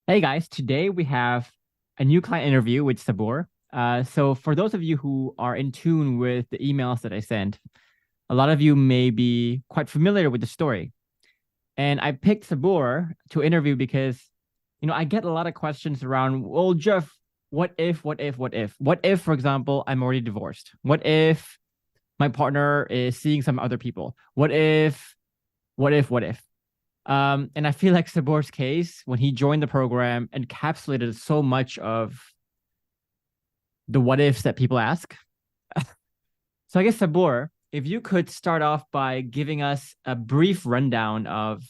Hey guys, today we have a new client interview with Saboor. So for those of you who are in tune with the emails that I sent, a lot of you may be quite familiar with the story. And I picked Saboor to interview because, I get a lot of questions around, well, Jeff, what if, what if, what if? What if, for example, I'm already divorced? What if my partner is seeing some other people? What if? And I feel like Sabor's case, when he joined the program, encapsulated so much of the what ifs that people ask. So I guess Sabor, if you could start off by giving us a brief rundown of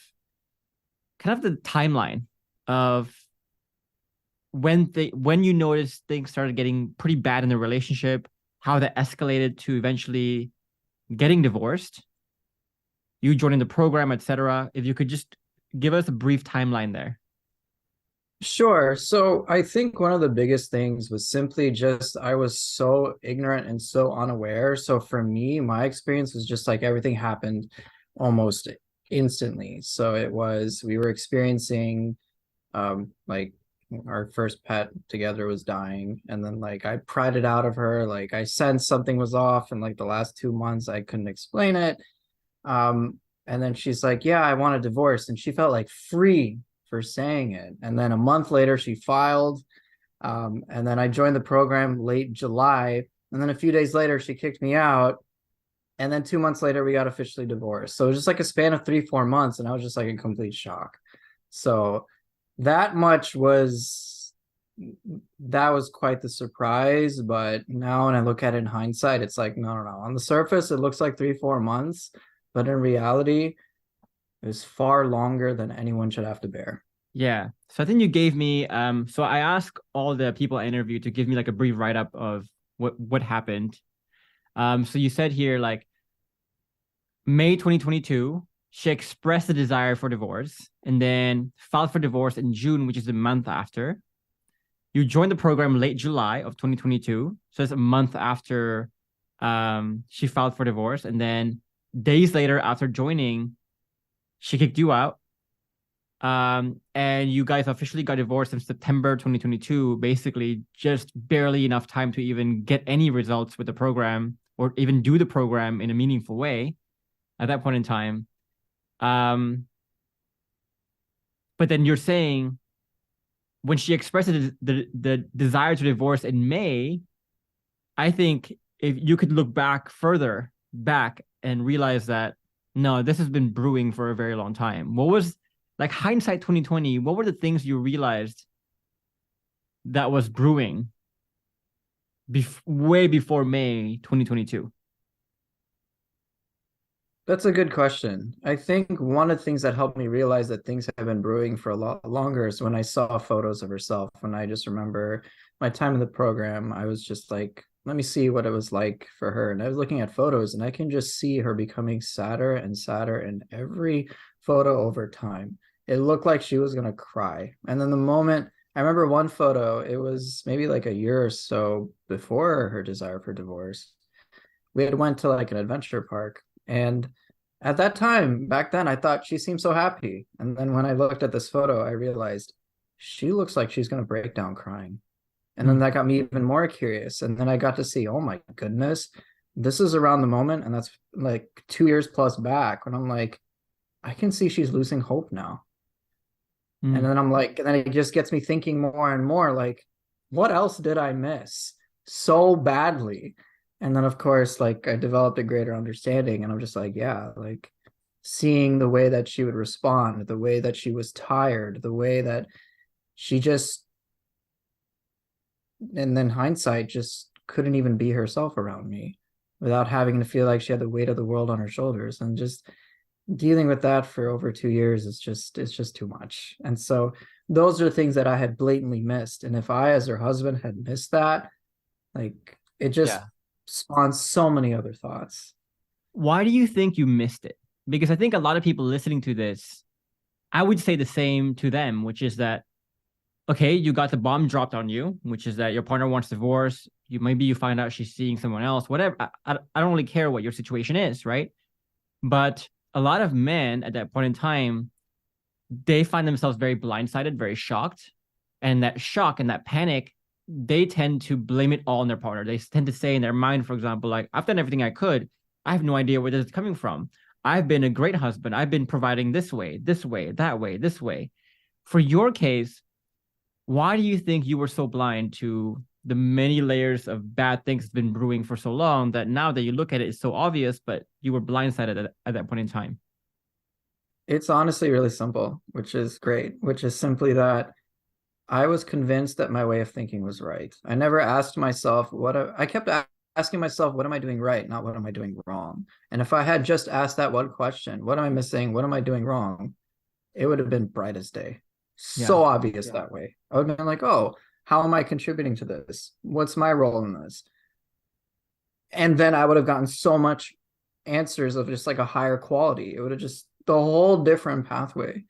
kind of the timeline of when you noticed things started getting pretty bad in the relationship, how that escalated to eventually getting divorced, you joining the program, etc. If you could just give us a brief timeline there. Sure. So I think one of the biggest things was simply just I was so ignorant and so unaware. So for me, my experience was just like everything happened almost instantly. So we were experiencing like our first pet together was dying, and then like I pried it out of her. Like I sensed something was off, and like the last 2 months I couldn't explain it. And then she's like, yeah, I want a divorce. And she felt like free for saying it. And then a month later, she filed. And then I joined the program late July. And then a few days later, she kicked me out. And then 2 months later, we got officially divorced. So it was just like a span of 3, 4 months. And I was just like in complete shock. So that much was that was quite the surprise. But now when I look at it in hindsight, it's like, no, no, no. On the surface, it looks like 3, 4 months. But in reality, it was far longer than anyone should have to bear. Yeah. So I think you gave me so I asked all the people I interviewed to give me like a brief write-up of what happened. So you said here like May 2022, she expressed the desire for divorce and then filed for divorce in June, which is the month after. You joined the program late July of 2022. So it's a month after she filed for divorce. And then days later after joining, she kicked you out. And you guys officially got divorced in September 2022, basically just barely enough time to even get any results with the program or even do the program in a meaningful way at that point in time. Um, but then you're saying when she expressed the desire to divorce in May, I think if you could look back further back and realize that no, this has been brewing for a very long time. What was like hindsight 2020? What were the things you realized that was brewing way before May 2022? That's a good question. I think one of the things that helped me realize that things have been brewing for a lot longer is when I saw photos of herself. When I just remember my time in the program, I was just like, let me see what it was like for her. And I was looking at photos and I can just see her becoming sadder and sadder in every photo over time. It looked like she was going to cry. And then the moment I remember one photo, it was maybe like a year or so before her desire for divorce. We had went to like an adventure park, and at that time back then I thought she seemed so happy, and then when I looked at this photo I realized she looks like she's going to break down crying. And then Mm. that got me even more curious, and then I got to see, oh my goodness, this is around the moment, and that's like 2 years plus back, when I'm like, I can see she's losing hope now. And Mm. then I'm like, and then it just gets me thinking more and more like, what else did I miss so badly? And then of course, like I developed a greater understanding, and I'm just like, yeah, like seeing the way that she would respond, the way that she was tired, the way that she just, and then hindsight, just couldn't even be herself around me without having to feel like she had the weight of the world on her shoulders. And just dealing with that for over 2 years is just, it's just too much. And so those are things that I had blatantly missed. And if I, as her husband, had missed that, like it just Yeah. spawns so many other thoughts. Why do you think you missed it? Because I think a lot of people listening to this, I would say the same to them, which is that okay, you got the bomb dropped on you, which is that your partner wants divorce. You find out she's seeing someone else, whatever. I don't really care what your situation is, right? But a lot of men at that point in time, they find themselves very blindsided, very shocked. and that shock and that panic, they tend to blame it all on their partner. They tend to say in their mind, for example, like, I've done everything I could. I have no idea where this is coming from. I've been a great husband. I've been providing this way, that way, this way. For your case, why do you think you were so blind to the many layers of bad things that's been brewing for so long that now that you look at it, it's so obvious, but you were blindsided at that point in time? It's honestly really simple, which is great, which is simply that I was convinced that my way of thinking was right. I never asked myself I kept asking myself, what am I doing right? Not what am I doing wrong? And if I had just asked that one question, what am I missing? What am I doing wrong? It would have been bright as day. So obvious that way. I would have been like, oh, how am I contributing to this? What's my role in this? And then I would have gotten so much answers of just like a higher quality. It would have just the whole different pathway.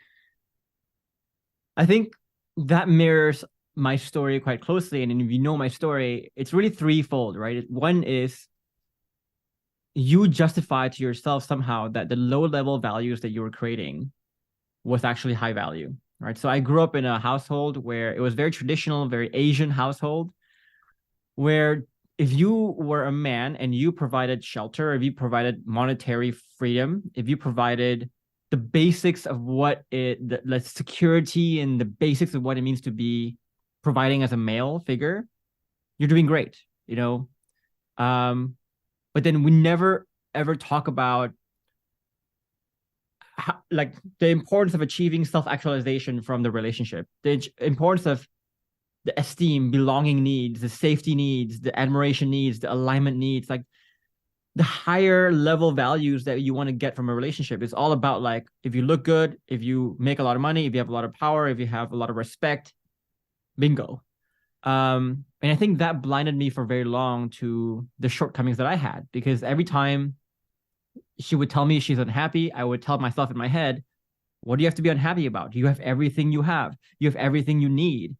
I think that mirrors my story quite closely. And if you know my story, it's really threefold, right? One is you justify to yourself somehow that the low level values that you were creating was actually high value, right? So I grew up in a household where it was very traditional, very Asian household, where if you were a man and you provided shelter, if you provided monetary freedom, if you provided the basics of the security and the basics of what it means to be providing as a male figure, you're doing great, you know? But then we never ever talk about like the importance of achieving self-actualization from the relationship, the importance of the esteem, belonging needs, the safety needs, the admiration needs, the alignment needs, like the higher level values that you want to get from a relationship. It's all about like, if you look good, if you make a lot of money, if you have a lot of power, if you have a lot of respect, bingo. And I think that blinded me for very long to the shortcomings that I had, because every time she would tell me she's unhappy, I would tell myself in my head, what do you have to be unhappy about? You have everything you have. You have everything you need.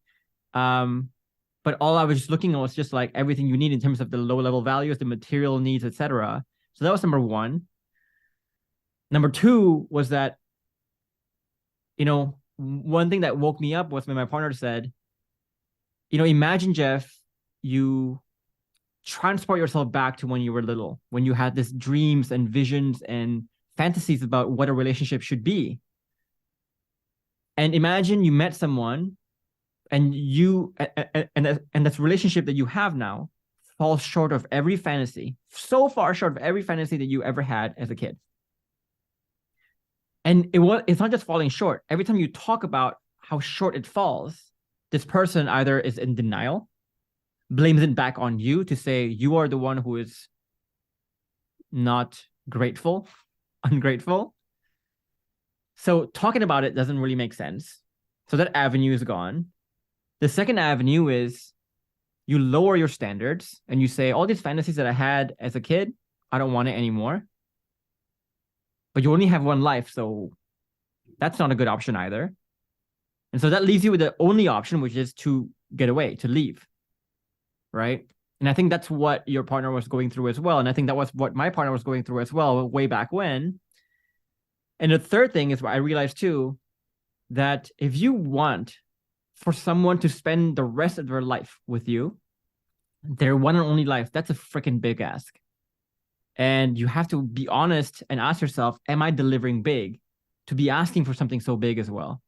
But all I was just looking at was just like everything you need in terms of the low level values, the material needs, etc. So that was number one. Number two was that, you know, one thing that woke me up was when my partner said, you know, imagine, Jeff, you transport yourself back to when you were little, when you had these dreams and visions and fantasies about what a relationship should be. And imagine you met someone and this relationship that you have now falls short of every fantasy, so far short of every fantasy that you ever had as a kid. And it's not just falling short. Every time you talk about how short it falls, this person either is in denial, blames it back on you to say you are the one who is not grateful, ungrateful. So talking about it doesn't really make sense. So that avenue is gone. The second avenue is you lower your standards and you say, all these fantasies that I had as a kid, I don't want it anymore. But you only have one life, so that's not a good option either. And so that leaves you with the only option, which is to get away, to leave, right? And I think that's what your partner was going through as well. And I think that was what my partner was going through as well, way back when. And the third thing is what I realized too, that if you want for someone to spend the rest of their life with you, their one and only life, that's a freaking big ask. And you have to be honest and ask yourself, am I delivering big to be asking for something so big as well?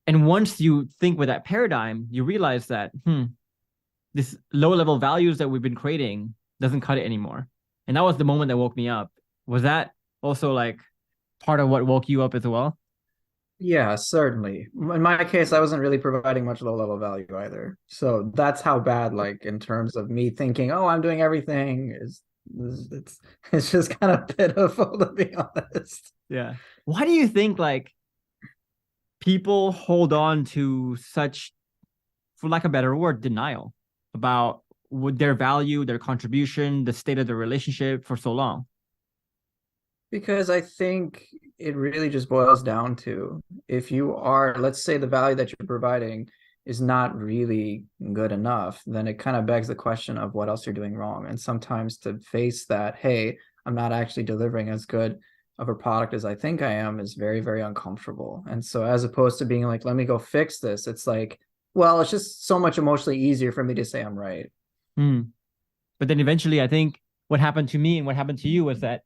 And once you think with that paradigm, you realize that, this low-level values that we've been creating doesn't cut it anymore. And that was the moment that woke me up. Was that also like part of what woke you up as well? Yeah, certainly. In my case, I wasn't really providing much low-level value either. So that's how bad, like in terms of me thinking, oh, I'm doing everything, it's just kind of pitiful, to be honest. Yeah. Why do you think like people hold on to such, for lack of a better word, denial about their value, their contribution, the state of the relationship for so long? Because I think it really just boils down to, if you are, let's say the value that you're providing is not really good enough, then it kind of begs the question of what else you're doing wrong. And sometimes to face that, hey, I'm not actually delivering as good, of a product as I think I am is very, very uncomfortable. And so as opposed to being like, let me go fix this, it's like, well, it's just so much emotionally easier for me to say I'm right. Hmm. But then eventually, I think what happened to me and what happened to you was that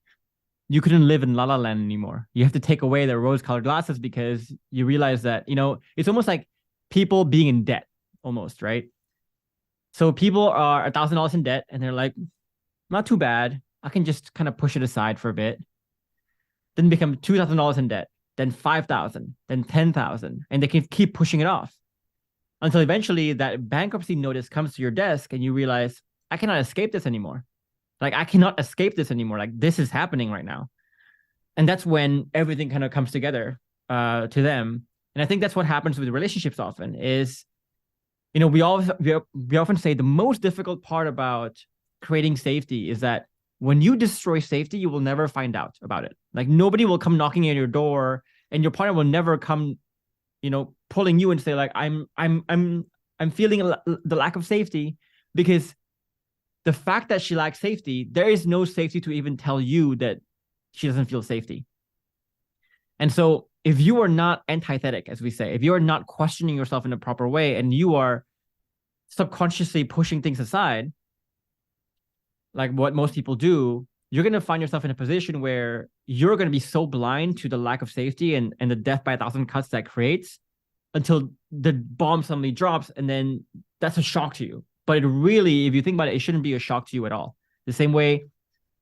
you couldn't live in La La Land anymore. You have to take away the rose-colored glasses because you realize that, it's almost like people being in debt almost, right? So people are $1,000 in debt and they're like, not too bad. I can just kind of push it aside for a bit. Then become $2,000 in debt, then 5,000, then 10,000, and they can keep pushing it off until eventually that bankruptcy notice comes to your desk and you realize, I cannot escape this anymore. Like, I cannot escape this anymore. Like, this is happening right now. And that's when everything kind of comes together to them. And I think that's what happens with relationships often is, we often say the most difficult part about creating safety is that when you destroy safety, you will never find out about it. Like, nobody will come knocking at your door, and your partner will never come, pulling you and say like, I'm feeling the lack of safety, because the fact that she lacks safety, there is no safety to even tell you that she doesn't feel safety. And so if you are not antithetic, as we say, if you are not questioning yourself in a proper way and you are subconsciously pushing things aside, like what most people do, you're going to find yourself in a position where you're going to be so blind to the lack of safety and the death by 1,000 cuts that creates until the bomb suddenly drops. And then that's a shock to you. But it really, if you think about it, it shouldn't be a shock to you at all. The same way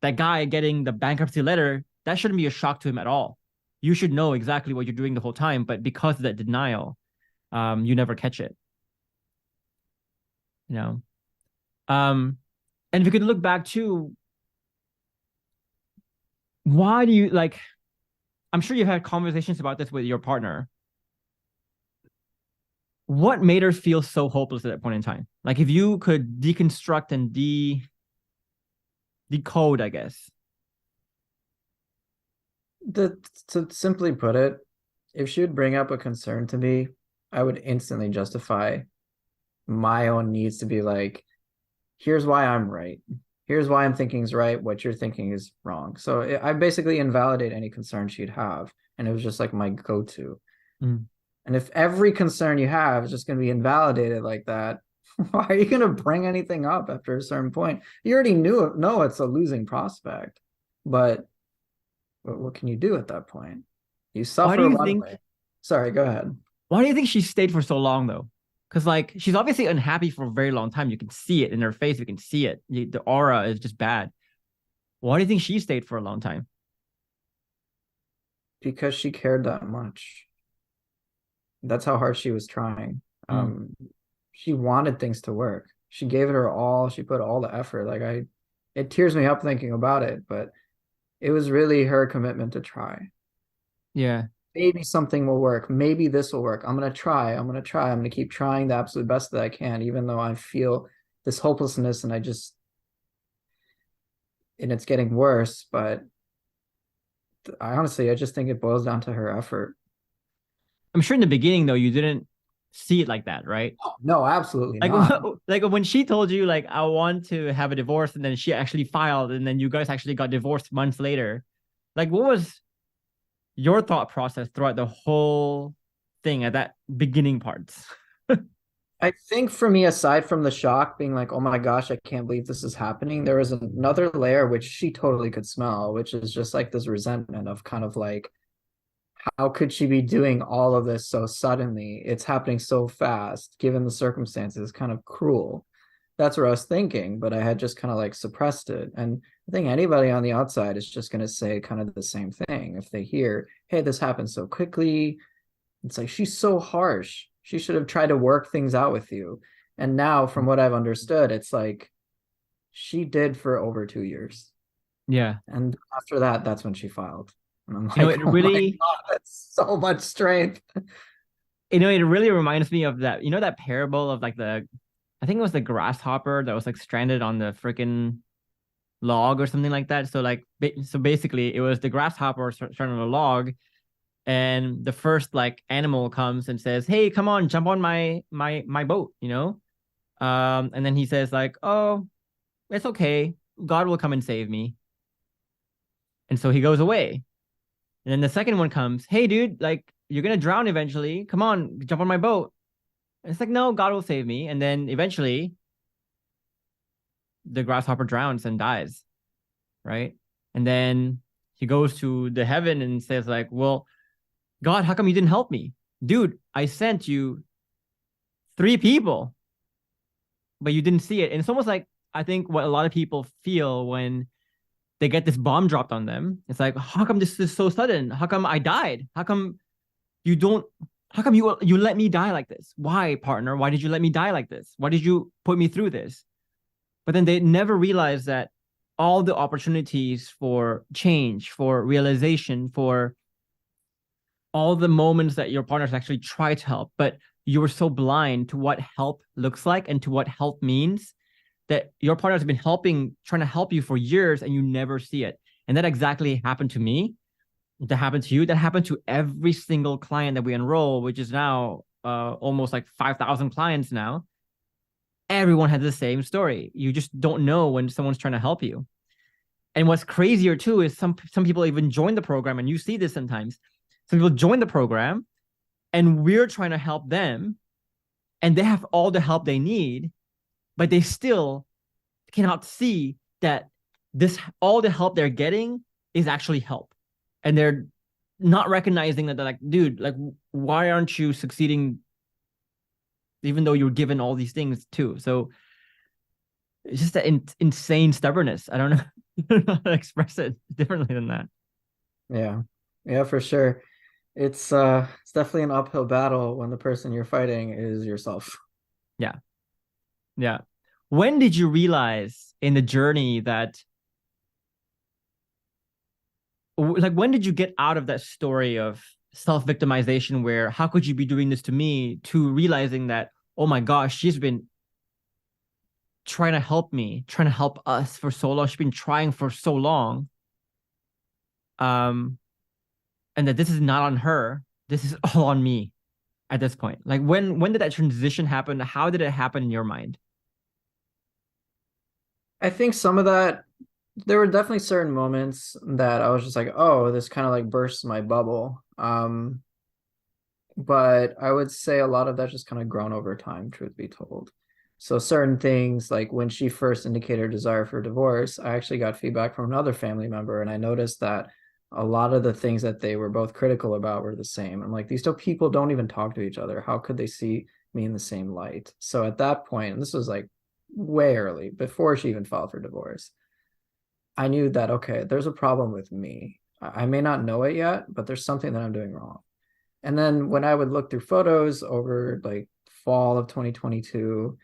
that guy getting the bankruptcy letter, that shouldn't be a shock to him at all. You should know exactly what you're doing the whole time, but because of that denial, you never catch it. And if you could look back to, why do you like, I'm sure you've had conversations about this with your partner. What made her feel so hopeless at that point in time? Like, if you could deconstruct and decode, I guess. To simply put it, if she would bring up a concern to me, I would instantly justify my own needs to be like, here's why I'm right. Here's why I'm thinking is right. What you're thinking is wrong. So I basically invalidate any concern she'd have. And it was just like my go-to. Mm. And if every concern you have is just going to be invalidated like that, why are you going to bring anything up after a certain point? You already know it's a losing prospect. But what can you do at that point? You suffer. Why do you think? Sorry, go ahead. Why do you think she stayed for so long, though? Because like, she's obviously unhappy for a very long time. You can see it in her face. You can see it. The aura is just bad. Why do you think she stayed for a long time? Because she cared that much. That's how hard she was trying. She wanted things to work. She gave it her all. She put all the effort. Like, it tears me up thinking about it, but it was really her commitment to try. Yeah. Maybe something will work. Maybe this will work. I'm going to try. I'm going to keep trying the absolute best that I can, even though I feel this hopelessness and it's getting worse. But I just think it boils down to her effort. I'm sure in the beginning, though, you didn't see it like that, right? Oh, no, absolutely like, not. Like when she told you, like, I want to have a divorce, and then she actually filed, and then you guys actually got divorced months later. Like, what was your thought process throughout the whole thing at that beginning parts? I think for me, aside from the shock being like, oh my gosh, I can't believe this is happening, there was another layer which she totally could smell, which is just like this resentment of kind of like, how could she be doing all of this so suddenly? It's happening so fast, given the circumstances. It's kind of cruel. That's what I was thinking, but I had just kind of like suppressed it. And I think anybody on the outside is just going to say kind of the same thing. If they hear, hey, this happened so quickly, it's like, she's so harsh. She should have tried to work things out with you. And now, from what I've understood, it's like she did for over 2 years. Yeah. And after that, that's when she filed. And I'm like, it really, oh my God, that's so much strength. It really reminds me of that, that parable of like I think it was the grasshopper that was like stranded on the freaking log or something like that. So like, so basically it was the grasshopper stranded on a log, and the first like animal comes and says, hey, come on, jump on my boat, and then he says like, oh, it's okay, God will come and save me. And so he goes away. And then the second one comes, hey, dude, like you're gonna drown eventually. Come on, jump on my boat. And it's like, no, God will save me. And then eventually the grasshopper drowns and dies, right? And then he goes to the heaven and says, like, well, God, how come you didn't help me? Dude, I sent you 3 people, but you didn't see it. And it's almost like I think what a lot of people feel when they get this bomb dropped on them. It's like, how come this is so sudden? How come I died? How come you don't how come you let me die like this? Why, partner? Why did you let me die like this? Why did you put me through this? But then they never realize that all the opportunities for change, for realization, for all the moments that your partners actually try to help, but you were so blind to what help looks like and to what help means that your partner has been trying to help you for years and you never see it. And that exactly happened to me. That happened to you. That happened to every single client that we enroll, which is now almost like 5,000 clients now. Everyone has the same story. You just don't know when someone's trying to help you. And what's crazier too is some people even join the program, and you see this sometimes. Some people join the program and we're trying to help them and they have all the help they need, but they still cannot see that all the help they're getting is actually help. And they're not recognizing that they're like, dude, like, why aren't you succeeding even though you're given all these things too? So it's just an insane stubbornness. I don't know, I don't know how to express it differently than that. Yeah, for sure. It's definitely an uphill battle when the person you're fighting is yourself. Yeah. Yeah. When did you realize in the journey that, like, when did you get out of that story of self-victimization where how could you be doing this to me, to realizing that, oh my gosh, she's been trying to help me, trying to help us for so long. She's been trying for so long. And that this is not on her. This is all on me at this point. Like when did that transition happen? How did it happen in your mind? I think some of that, there were definitely certain moments that I was just like, oh, this kind of like bursts my bubble. But I would say a lot of that just kind of grown over time, truth be told. So certain things, like when she first indicated her desire for divorce, I actually got feedback from another family member, and I noticed that a lot of the things that they were both critical about were the same. I'm like, these two people don't even talk to each other. How could they see me in the same light? So at that point, and this was like way early, before she even filed for divorce, I knew that, okay, there's a problem with me. I may not know it yet, but there's something that I'm doing wrong. And then when I would look through photos over like fall of 2022,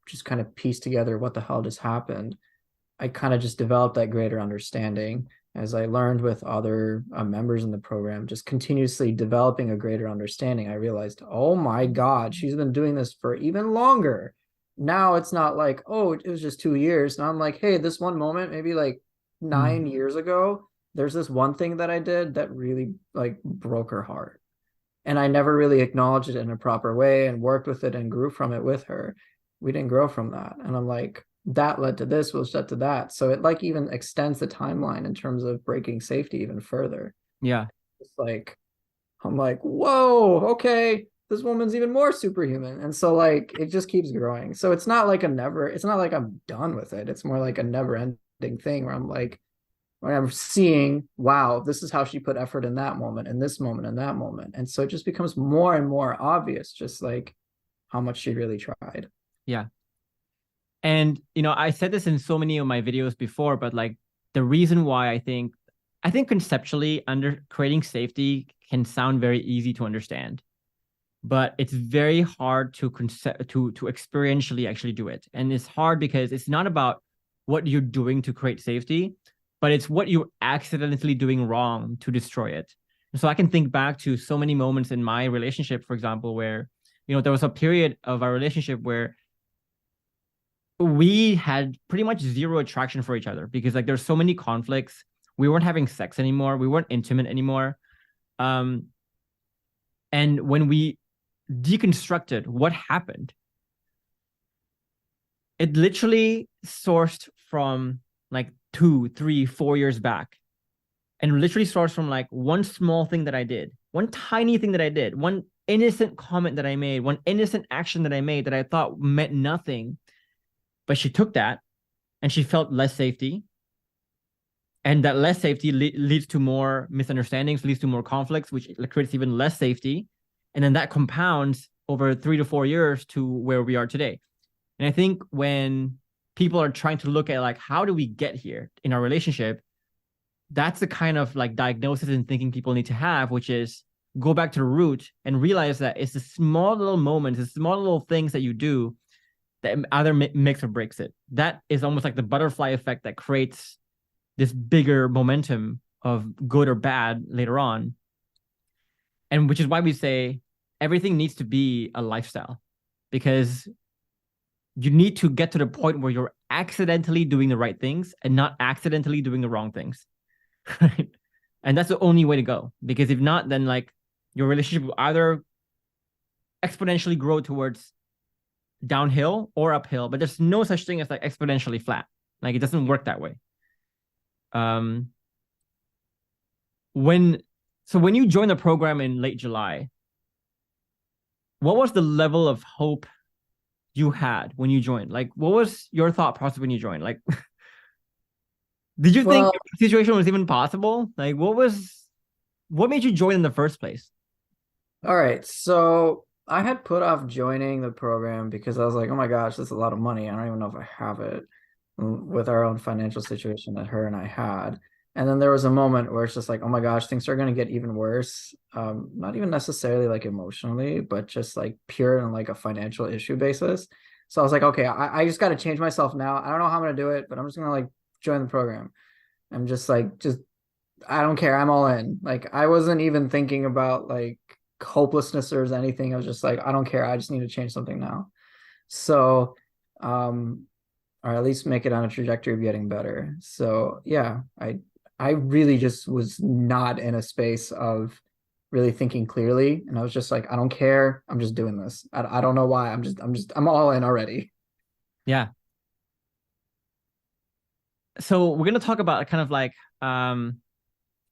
just kind of piece together what the hell just happened, I kind of just developed that greater understanding as I learned with other members in the program, just continuously developing a greater understanding. I realized, oh my God, she's been doing this for even longer. Now it's not like, oh, it was just 2 years. Now I'm like, hey, this one moment, maybe like 9 years ago, there's this one thing that I did that really like broke her heart. And I never really acknowledged it in a proper way and worked with it and grew from it with her. We didn't grow from that. And I'm like, that led to this, which led to that. So it like even extends the timeline in terms of breaking safety even further. Yeah. It's like, I'm like, whoa, okay, this woman's even more superhuman. And so like it just keeps growing. So it's not like it's not like I'm done with it. It's more like a never ending thing where I'm like, when I'm seeing, wow, this is how she put effort in that moment, and this moment, and that moment. And so it just becomes more and more obvious, just like how much she really tried. Yeah. And, I said this in so many of my videos before, but like the reason why I think conceptually under creating safety can sound very easy to understand, but it's very hard to experientially actually do it. And it's hard because it's not about what you're doing to create safety, but it's what you're accidentally doing wrong to destroy it. And so I can think back to so many moments in my relationship, for example, where, there was a period of our relationship where we had pretty much zero attraction for each other because like there's so many conflicts. We weren't having sex anymore. We weren't intimate anymore. And when we deconstructed what happened, it literally sourced from like 2, 3, 4 years back. And literally starts from like one small thing that I did, one tiny thing that I did, one innocent comment that I made, one innocent action that I made that I thought meant nothing. But she took that and she felt less safety. And that less safety leads to more misunderstandings, leads to more conflicts, which creates even less safety. And then that compounds over 3 to 4 years to where we are today. And I think when people are trying to look at like, how do we get here in our relationship? That's the kind of like diagnosis and thinking people need to have, which is go back to the root and realize that it's the small little moments, the small little things that you do that either makes or breaks it. That is almost like the butterfly effect that creates this bigger momentum of good or bad later on. And which is why we say everything needs to be a lifestyle, because you need to get to the point where you're accidentally doing the right things and not accidentally doing the wrong things. Right? And that's the only way to go. Because if not, then like your relationship will either exponentially grow towards downhill or uphill, but there's no such thing as like exponentially flat. Like it doesn't work that way. When you joined the program in late July, what was the level of hope you had when you joined? Like, what was your thought process when you joined? Like, did you think the situation was even possible? Like, what made you join in the first place? All right, so I had put off joining the program because I was like, oh my gosh, that's a lot of money. I don't even know if I have it with our own financial situation that her and I had. And then there was a moment where it's just like, oh my gosh, things are going to get even worse. Not even necessarily like emotionally, but just like pure and like a financial issue basis. So I was like, okay, I just got to change myself now. I don't know how I'm going to do it, but I'm just going to like join the program. I'm just like, I don't care. I'm all in. Like, I wasn't even thinking about like hopelessness or anything. I was just like, I don't care. I just need to change something now. So, or at least make it on a trajectory of getting better. So yeah, I really just was not in a space of really thinking clearly. And I was just like, I don't care. I'm just doing this. I don't know why. I'm all in already. Yeah. So we're going to talk about kind of like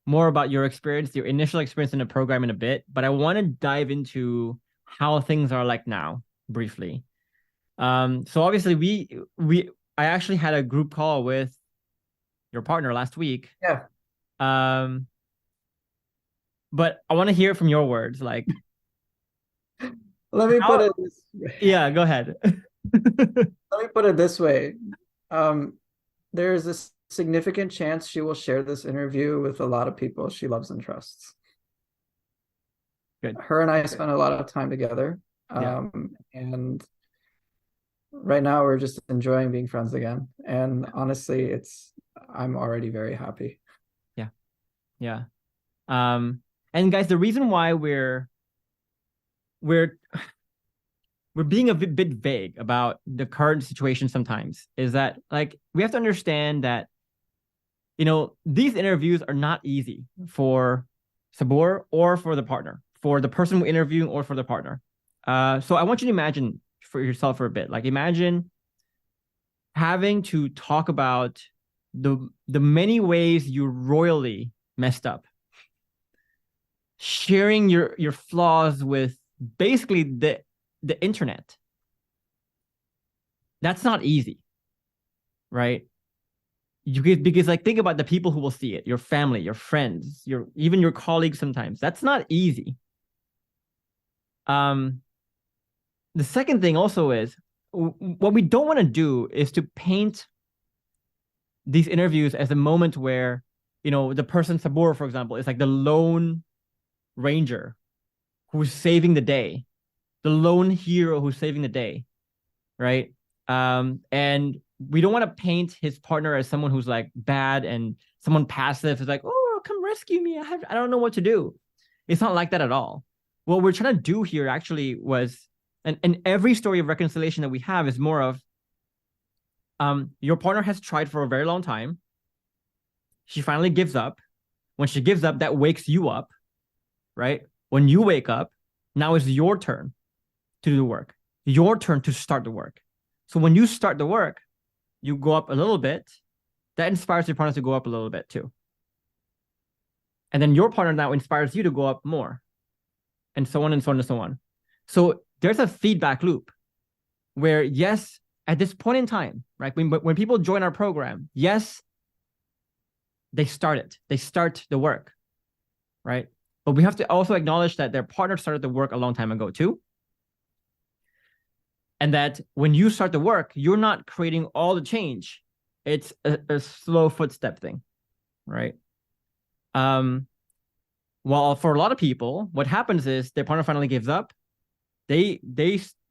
more about your experience, your initial experience in the program in a bit, but I want to dive into how things are like now briefly. So obviously I actually had a group call with your partner last week. Yeah. But I want to hear from your words. Like, let me put it this way. Yeah, go ahead. Let me put it this way. There's a significant chance she will share this interview with a lot of people she loves and trusts. Good. Her and I spent a lot of time together. And right now we're just enjoying being friends again. And honestly, I'm already very happy. Yeah. And guys, the reason why we're being a bit vague about the current situation sometimes is that like we have to understand that these interviews are not easy for Saboor or for the partner, for the person we're interviewing or for the partner. So I want you to imagine for yourself for a bit. Like imagine having to talk about the many ways you royally messed up, sharing your flaws with basically the internet. That's not easy, right? Because like think about the people who will see it, your family, your friends, even your colleagues sometimes. That's not easy. The second thing also is what we don't want to do is to paint these interviews as a moment where the person Saboor, for example, is like the lone ranger who's saving the day, the lone hero who's saving the day, right? And we don't want to paint his partner as someone who's like bad and someone passive is like, oh, come rescue me. I don't know what to do. It's not like that at all. What we're trying to do here actually was, and every story of reconciliation that we have is more of, your partner has tried for a very long time. She finally gives up. When she gives up, that wakes you up, right? When you wake up, now it's your turn to do the work, your turn to start the work. So when you start the work, you go up a little bit. That inspires your partner to go up a little bit too. And then your partner now inspires you to go up more, and so on and so on and so on. So there's a feedback loop where, yes, at this point in time, right, when people join our program, yes, they start the work, right? But we have to also acknowledge that their partner started the work a long time ago too. And that when you start the work, you're not creating all the change. It's a slow footstep thing, right? Well, for a lot of people, what happens is their partner finally gives up. They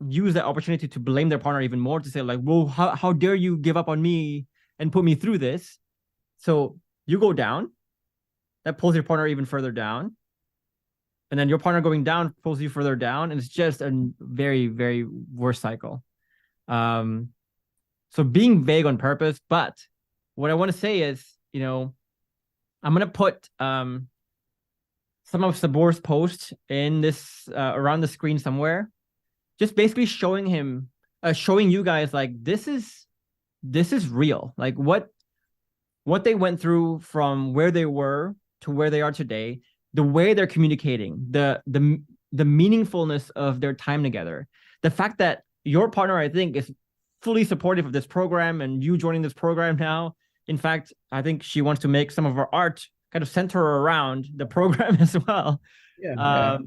use that opportunity to blame their partner even more, to say like, well, how dare you give up on me and put me through this? So you go down, that pulls your partner even further down. And then your partner going down pulls you further down. And it's just a very, very worse cycle. So being vague on purpose. But what I want to say is, you know, I'm going to put some of Saboor's posts in this around the screen somewhere, just basically showing you guys like this is real. Like what they went through from where they were to where they are today, the way they're communicating, the meaningfulness of their time together, the fact that your partner, I think, is fully supportive of this program and you joining this program now. In fact, I think she wants to make some of our art kind of center around the program as well. Yeah.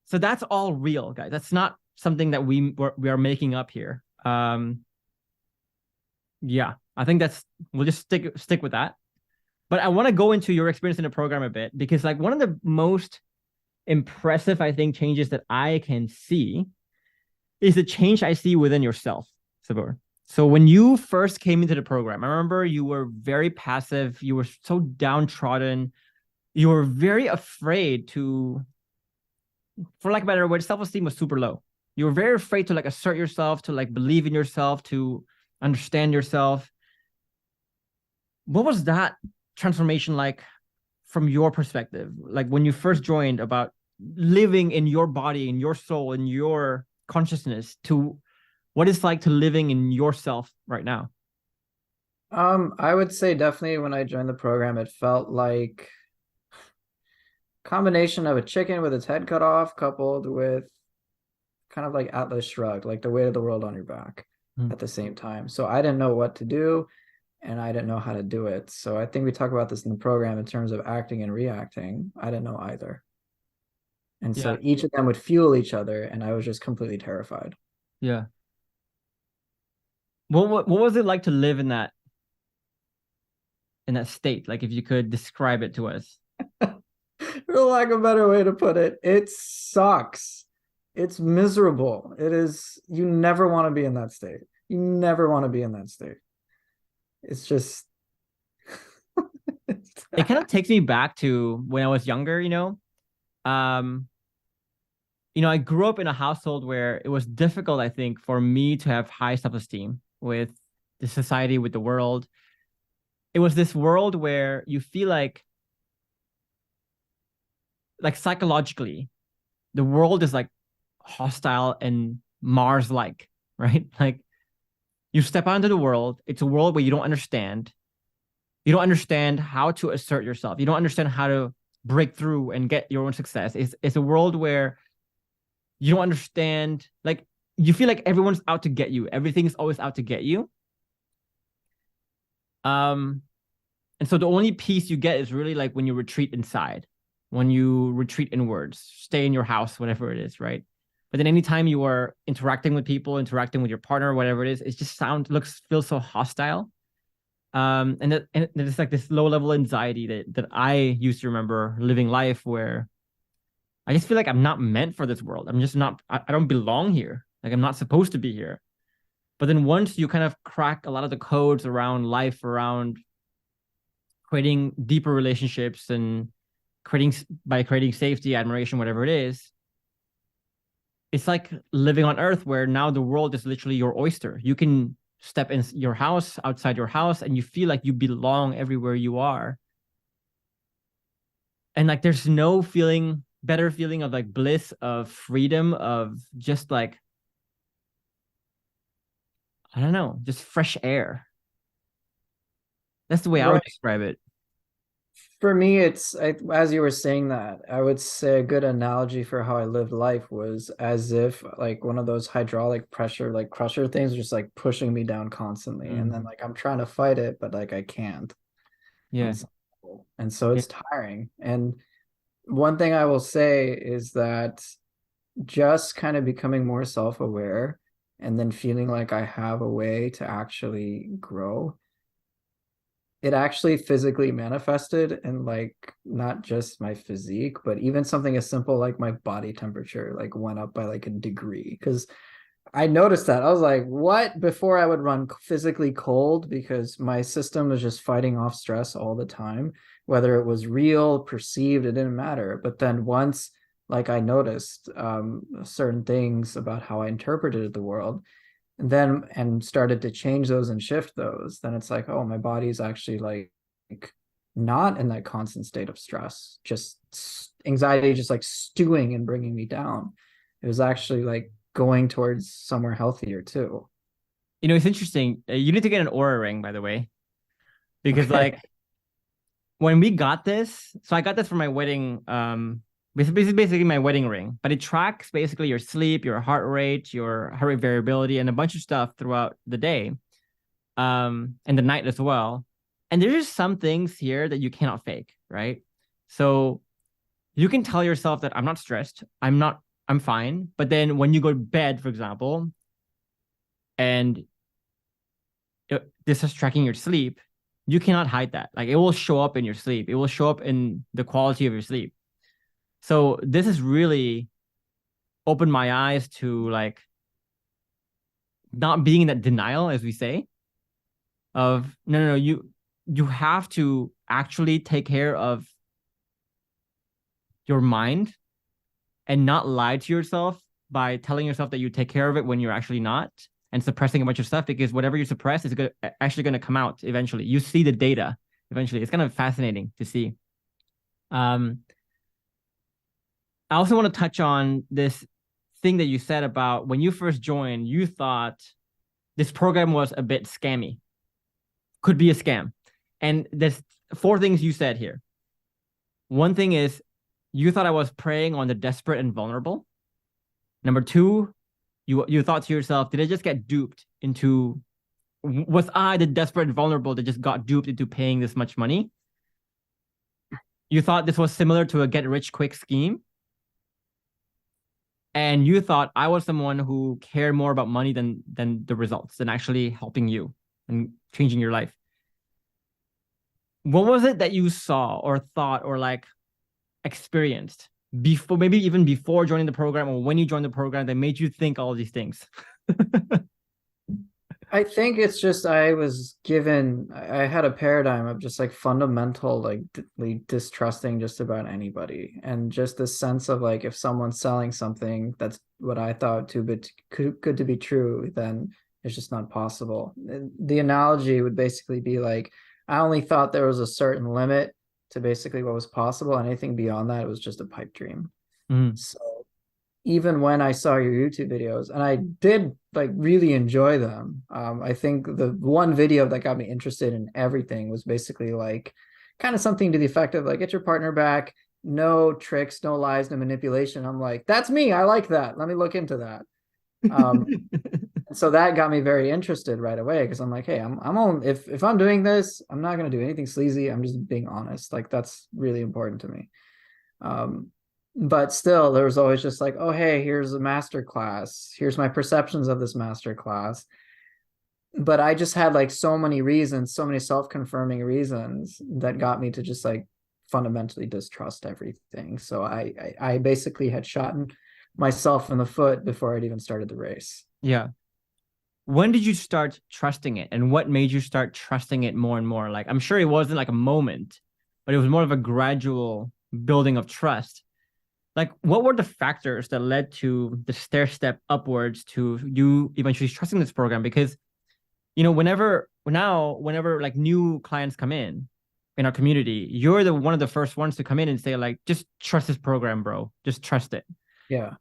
So that's all real, guys. That's not something that we are making up here. Yeah, I think we'll just stick with that. But I want to go into your experience in the program a bit, because like one of the most impressive, I think, changes that I can see is the change I see within yourself, Saboor. So when you first came into the program, I remember you were very passive. You were so downtrodden. You were very afraid to, for lack of a better word, self-esteem was super low. You were very afraid to like assert yourself, to like believe in yourself, to understand yourself. What was that transformation like from your perspective? Like when you first joined, about living in your body, in your soul, in your consciousness, to what it's like to living in yourself right now? I would say definitely when I joined the program, it felt like combination of a chicken with its head cut off, coupled with kind of like Atlas Shrugged, like the weight of the world on your back at the same time. So I didn't know what to do and I didn't know how to do it. So I think we talk about this in the program in terms of acting and reacting. I didn't know either. And so each of them would fuel each other and I was just completely terrified. Yeah. What was it like to live in that state? Like if you could describe it to us. For lack of a better way to put it, it sucks. It's miserable. It is, you never want to be in that state. You never want to be in that state. It's just it kind of takes me back to when I was younger, you know. I grew up in a household where it was difficult, I think, for me to have high self-esteem with the society, with the world. It was this world where you feel like psychologically, the world is like hostile and Mars-like, right? Like you step out into the world, it's a world where you don't understand. You don't understand how to assert yourself. You don't understand how to break through and get your own success. It's a world where you don't understand, like you feel like everyone's out to get you. Everything's always out to get you. And so the only peace you get is really like when you retreat inside, when you retreat inwards, stay in your house, whatever it is, right? But then anytime you are interacting with people, interacting with your partner, whatever it is, it just feels so hostile. And it's like this low level anxiety that I used to remember living life where I just feel like I'm not meant for this world. I'm just not, I don't belong here. Like I'm not supposed to be here. But then once you kind of crack a lot of the codes around life, around creating deeper relationships and creating safety, admiration, whatever it is, it's like living on Earth where now the world is literally your oyster. You can step in your house, outside your house, and you feel like you belong everywhere you are. And like there's no better feeling of like bliss, of freedom, of just like, I don't know, just fresh air. That's the way I would describe it. For me, as you were saying that, I would say a good analogy for how I lived life was as if like one of those hydraulic pressure, like crusher things, just like pushing me down constantly. And then like I'm trying to fight it, but like I can't on Yeah. some level. And so Yeah. it's tiring. And one thing I will say is that just kind of becoming more self-aware and then feeling like I have a way to actually grow, it actually physically manifested in like not just my physique, but even something as simple like my body temperature like went up by like a degree. Because I noticed that I was like, what? Before I would run physically cold because my system was just fighting off stress all the time, whether it was real, perceived, it didn't matter. But then once like I noticed certain things about how I interpreted the world, and started to change those and shift those, then it's like, oh, my body's actually like not in that constant state of stress, just anxiety, just like stewing and bringing me down. It was actually like going towards somewhere healthier too. You know, it's interesting. You need to get an aura ring, by the way, because Okay. like when we got this, so I got this for my wedding. Basically my wedding ring, but it tracks basically your sleep, your heart rate variability, and a bunch of stuff throughout the day, and the night as well. And there's just some things here that you cannot fake, right? So you can tell yourself that I'm not stressed, I'm fine. But then when you go to bed, for example, and this is tracking your sleep, you cannot hide that. Like it will show up in your sleep. It will show up in the quality of your sleep. So this has really opened my eyes to like not being in that denial, as we say, of no, you have to actually take care of your mind and not lie to yourself by telling yourself that you take care of it when you're actually not, and suppressing a bunch of stuff, because whatever you suppress is actually going to come out eventually. You see the data eventually. It's kind of fascinating to see. I also want to touch on this thing that you said about when you first joined, you thought this program was a bit scammy, could be a scam. And there's 4 things you said here. One thing is you thought I was preying on the desperate and vulnerable. Number 2, you thought to yourself, did I just get duped into, was I the desperate and vulnerable that just got duped into paying this much money? You thought this was similar to a get rich quick scheme. And you thought I was someone who cared more about money than the results, than actually helping you and changing your life. What was it that you saw or thought or like experienced before, maybe even before joining the program or when you joined the program, that made you think all of these things? I think it's just I had a paradigm of just like fundamental, like distrusting just about anybody. And just this sense of like, if someone's selling something that's what I thought too but good to be true, then it's just not possible. The analogy would basically be like, I only thought there was a certain limit to basically what was possible. Anything beyond that, it was just a pipe dream. So even when I saw your YouTube videos, and I did like really enjoy them, I think the one video that got me interested in everything was basically like kind of something to the effect of like, get your partner back, no tricks, no lies, no manipulation. I'm like, that's me. I like that. Let me look into that. So that got me very interested right away, because I'm like, hey, I'm on, if I'm doing this, I'm not going to do anything sleazy. I'm just being honest. Like that's really important to me. But still, there was always just like, oh, hey, here's a master class. Here's my perceptions of this master class. But I just had like so many reasons, so many self-confirming reasons that got me to just like fundamentally distrust everything. So I basically had shot myself in the foot before I'd even started the race. Yeah. When did you start trusting it, and what made you start trusting it more and more? Like, I'm sure it wasn't like a moment, but it was more of a gradual building of trust. Like, what were the factors that led to the stair step upwards to you eventually trusting this program? Because, you know, whenever like new clients come in our community, you're one of the first ones to come in and say like, just trust this program, bro. Just trust it. Yeah.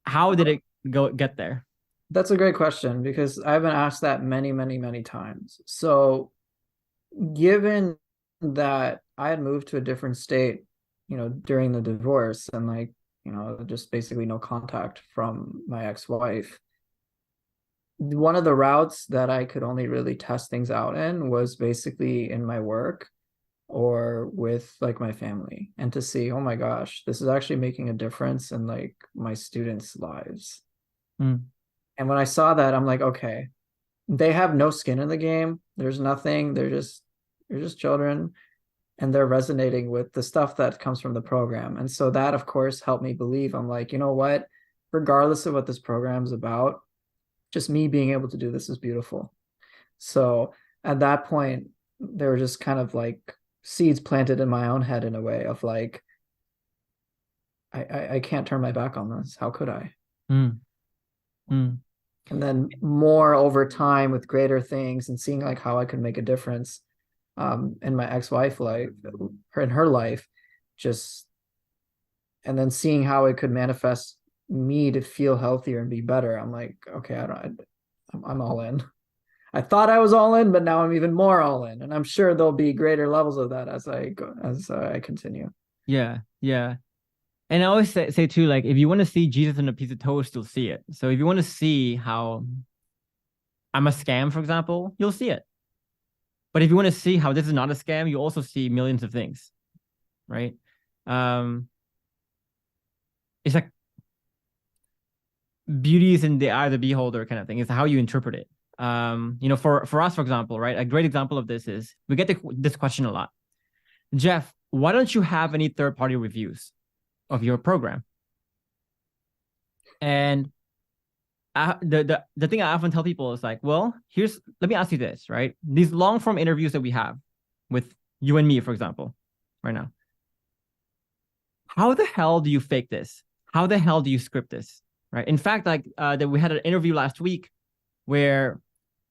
How did it get there? That's a great question, because I've been asked that many, many, many times. So given that I had moved to a different state, during the divorce, and like, just basically no contact from my ex-wife. One of the routes that I could only really test things out in was basically in my work or with like my family, and to see, oh my gosh, this is actually making a difference in like my students' lives. Mm. And when I saw that, I'm like, okay, they have no skin in the game. There's nothing. They're just children, and they're resonating with the stuff that comes from the program. And so that, of course, helped me believe. I'm like, you know what? Regardless of what this program is about, just me being able to do this is beautiful. So at that point, there were just kind of like seeds planted in my own head in a way of like, I can't turn my back on this. How could I? Mm. Mm. And then more over time with greater things and seeing like how I could make a difference in my ex-wife life, her life, just, and then seeing how it could manifest me to feel healthier and be better. I'm like, okay, I'm all in. I thought I was all in, but now I'm even more all in, and I'm sure there'll be greater levels of that as I continue. Yeah, yeah. And I always say too, like, if you want to see Jesus on a piece of toast, you'll see it. So if you want to see how I'm a scam, for example, you'll see it. But if you want to see how this is not a scam, you also see millions of things, right? It's like beauty is in the eye of the beholder kind of thing. It's how you interpret it. For us, for example, right? A great example of this is we get this question a lot. Jeff, why don't you have any third-party reviews of your program? And the thing I often tell people is like, well, let me ask you this, right? These long form interviews that we have with you and me, for example, right now. How the hell do you fake this? How the hell do you script this? Right? In fact, like that we had an interview last week where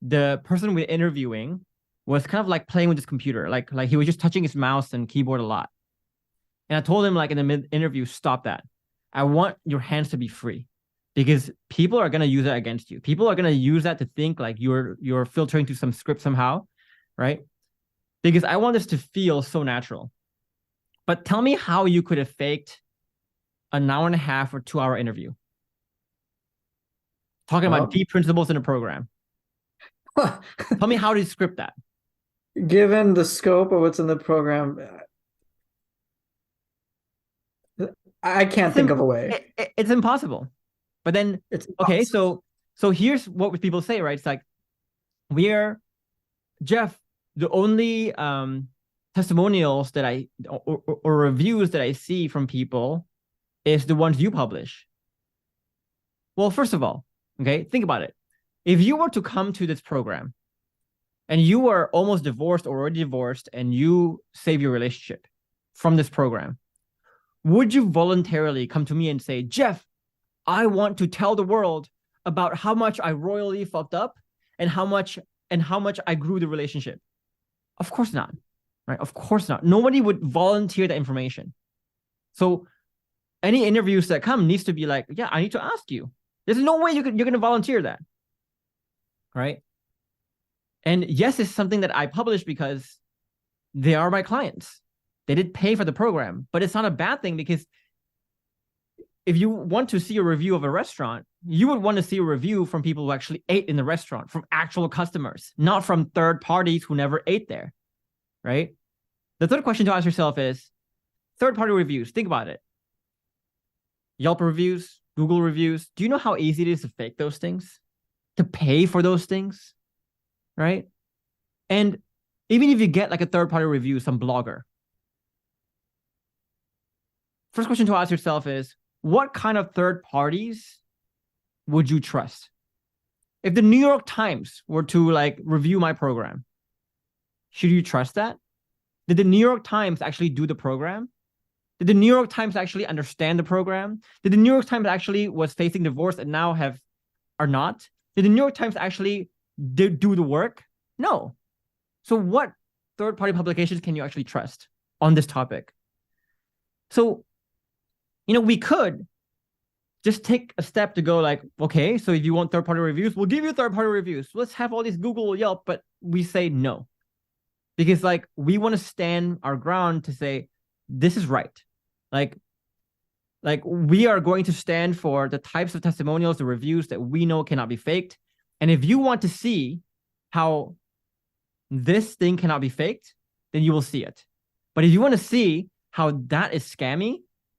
the person we're interviewing was kind of like playing with his computer, like he was just touching his mouse and keyboard a lot. And I told him, like, in the mid-interview, stop that. I want your hands to be free, because people are going to use that against you. People are going to use that to think like you're filtering to some script somehow, right? Because I want this to feel so natural. But tell me how you could have faked an hour and a half or 2 hour interview talking about deep principles in a program. Tell me, how do you script that? Given the scope of what's in the program, I can't think of a way. It's impossible. But then, okay, so here's what people say, right? It's like, Jeff, the only testimonials that or reviews that I see from people is the ones you publish. Well, first of all, okay, think about it. If you were to come to this program and you were almost divorced or already divorced and you save your relationship from this program, would you voluntarily come to me and say, Jeff, I want to tell the world about how much I royally fucked up and how much I grew the relationship? Of course not, right? Of course not. Nobody would volunteer that information. So any interviews that come needs to be like, yeah, I need to ask you. There's no way you're going to volunteer that, right? And yes, it's something that I publish because they are my clients. They did pay for the program, but it's not a bad thing, because if you want to see a review of a restaurant, you would want to see a review from people who actually ate in the restaurant, from actual customers, not from third parties who never ate there, right? The third question to ask yourself is third-party reviews. Think about it. Yelp reviews, Google reviews. Do you know how easy it is to fake those things? To pay for those things, right? And even if you get like a third-party review, some blogger, first question to ask yourself is, what kind of third parties would you trust? If the New York Times were to like review my program, should you trust that? Did the New York Times actually do the program? Did the New York Times actually understand the program? Did the New York Times actually was facing divorce and now are not? Did the New York Times actually do the work? No. So what third-party publications can you actually trust on this topic? So, we could just take a step to go like, okay, so if you want third-party reviews, we'll give you third-party reviews. Let's have all these Google, Yelp, but we say no. because like we want to stand our ground to say this is right. Like we are going to stand for the types of testimonials, the reviews that we know cannot be faked. And if you want to see how this thing cannot be faked, then you will see it. But if you want to see how that is scammy,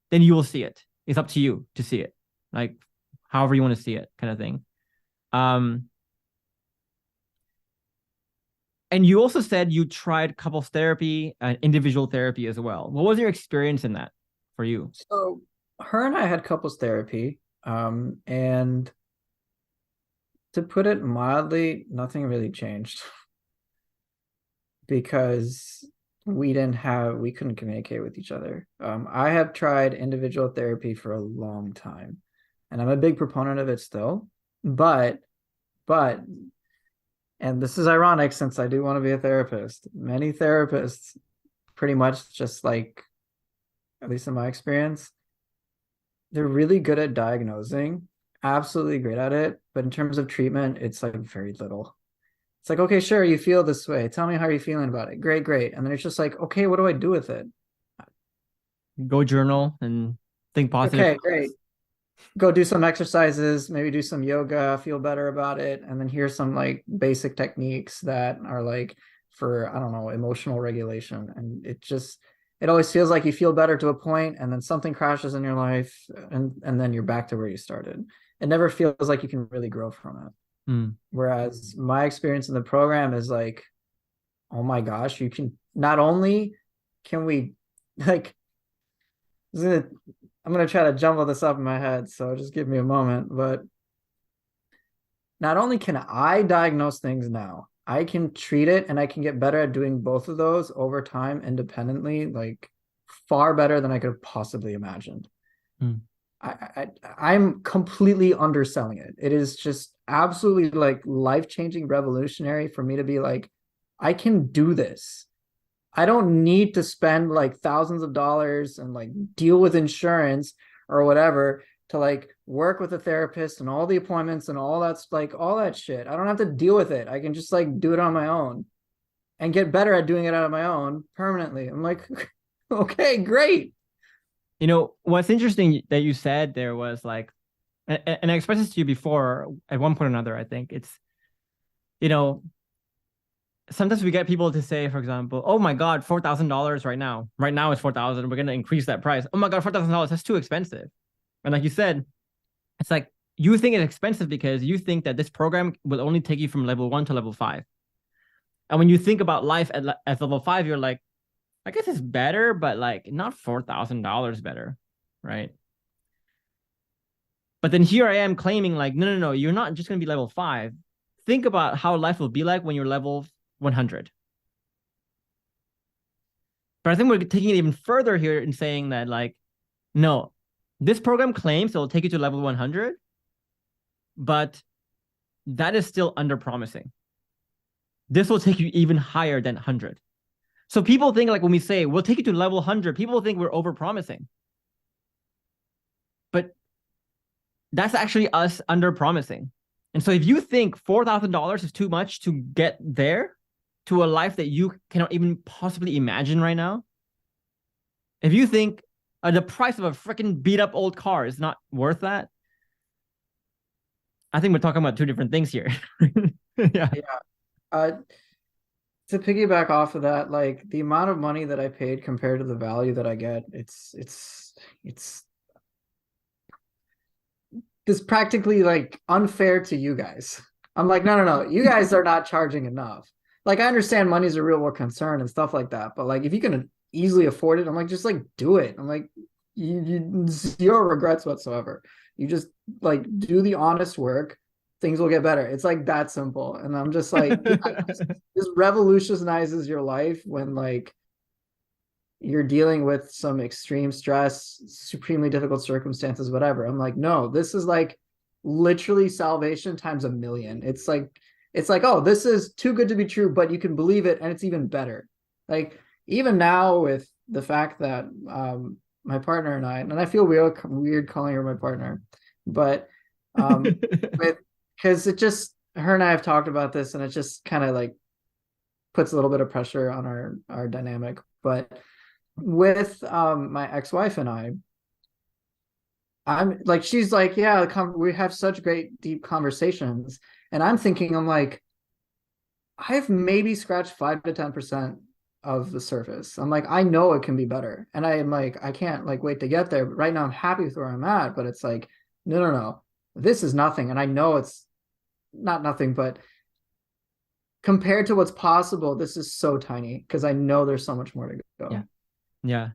then you will see it. It's up to you to see it. Like however you want to see it, kind of thing. And you also said you tried couples therapy and individual therapy as well. What was your experience in that for you? So her and I had couples therapy, and to put it mildly, nothing really changed because we couldn't communicate with each other. I have tried individual therapy for a long time, and I'm a big proponent of it still. But, and this is ironic since I do want to be a therapist. Many therapists pretty much just like, at least in my experience, they're really good at diagnosing, absolutely great at it. But in terms of treatment, it's like very little. It's like, okay, sure, you feel this way. Tell me how you're feeling about it. Great, great. And then it's just like, okay, what do I do with it? Go journal and think positive. Okay, great. Go do some exercises, maybe do some yoga, feel better about it. And then here's some like basic techniques that are like for, I don't know, emotional regulation. And it always feels like you feel better to a point, and then something crashes in your life, and then you're back to where you started. It never feels like you can really grow from it. Whereas my experience in the program is like, oh my gosh, you can not only can we like, I'm gonna try to jumble this up in my head, so just give me a moment. But not only can I diagnose things now, I can treat it, and I can get better at doing both of those over time independently, like far better than I could have possibly imagined. I'm completely underselling it. It is just absolutely like life-changing, revolutionary for me to be like, I can do this. I don't need to spend like thousands of dollars and like deal with insurance or whatever to like work with a therapist and all the appointments and all that's like all that shit. I don't have to deal with it. I can just like do it on my own and get better at doing it on my own permanently. I'm like, okay, great. You know, what's interesting that you said there was like, and I expressed this to you before at one point or another, I think it's, you know, sometimes we get people to say, for example, oh my God, $4,000 right now. Right now it's 4,000. We're going to increase that price. Oh my God, $4,000. That's too expensive. And like you said, it's like you think it's expensive because you think that this program will only take you from level 1 to level 5. And when you think about life at level 5, you're like, I guess it's better, but like not $4,000 better, right? But then here I am claiming like, no, you're not just going to be level 5. Think about how life will be like when you're level 100. But I think we're taking it even further here in saying that like, no, this program claims it will take you to level 100, but that is still under promising. This will take you even higher than 100. So people think like when we say we'll take you to level 100, people think we're over promising. But that's actually us under promising. And so if you think $4,000 is too much to get there to a life that you cannot even possibly imagine right now, if you think the price of a freaking beat up old car is not worth that, I think we're talking about two different things here. Yeah. To piggyback off of that, like the amount of money that I paid compared to the value that I get, it's practically like unfair to you guys. I'm like, no, you guys are not charging enough. Like I understand money's a real world concern and stuff like that, but like if you can easily afford it, I'm like, just like do it. I'm like, you zero regrets whatsoever. You just like do the honest work, things will get better. It's like that simple. And I'm just like, yeah, this revolutionizes your life when like you're dealing with some extreme stress, supremely difficult circumstances, whatever. I'm like, no, this is like literally salvation times a million. It's like, oh, this is too good to be true, but you can believe it and it's even better. Like even now with the fact that my partner and I feel weird calling her my partner, but because it just, her and I have talked about this and it just kind of like puts a little bit of pressure on our dynamic. But with my ex-wife and I'm like, she's like, yeah, we have such great deep conversations, and I'm thinking, I'm like, I've maybe scratched 5 to 10% of the surface. I'm like, I know it can be better, and I am like, I can't like wait to get there. But right now, I'm happy with where I'm at. But it's like, no, no, no, this is nothing, and I know it's not nothing, but compared to what's possible, this is so tiny because I know there's so much more to go. Yeah. Yeah.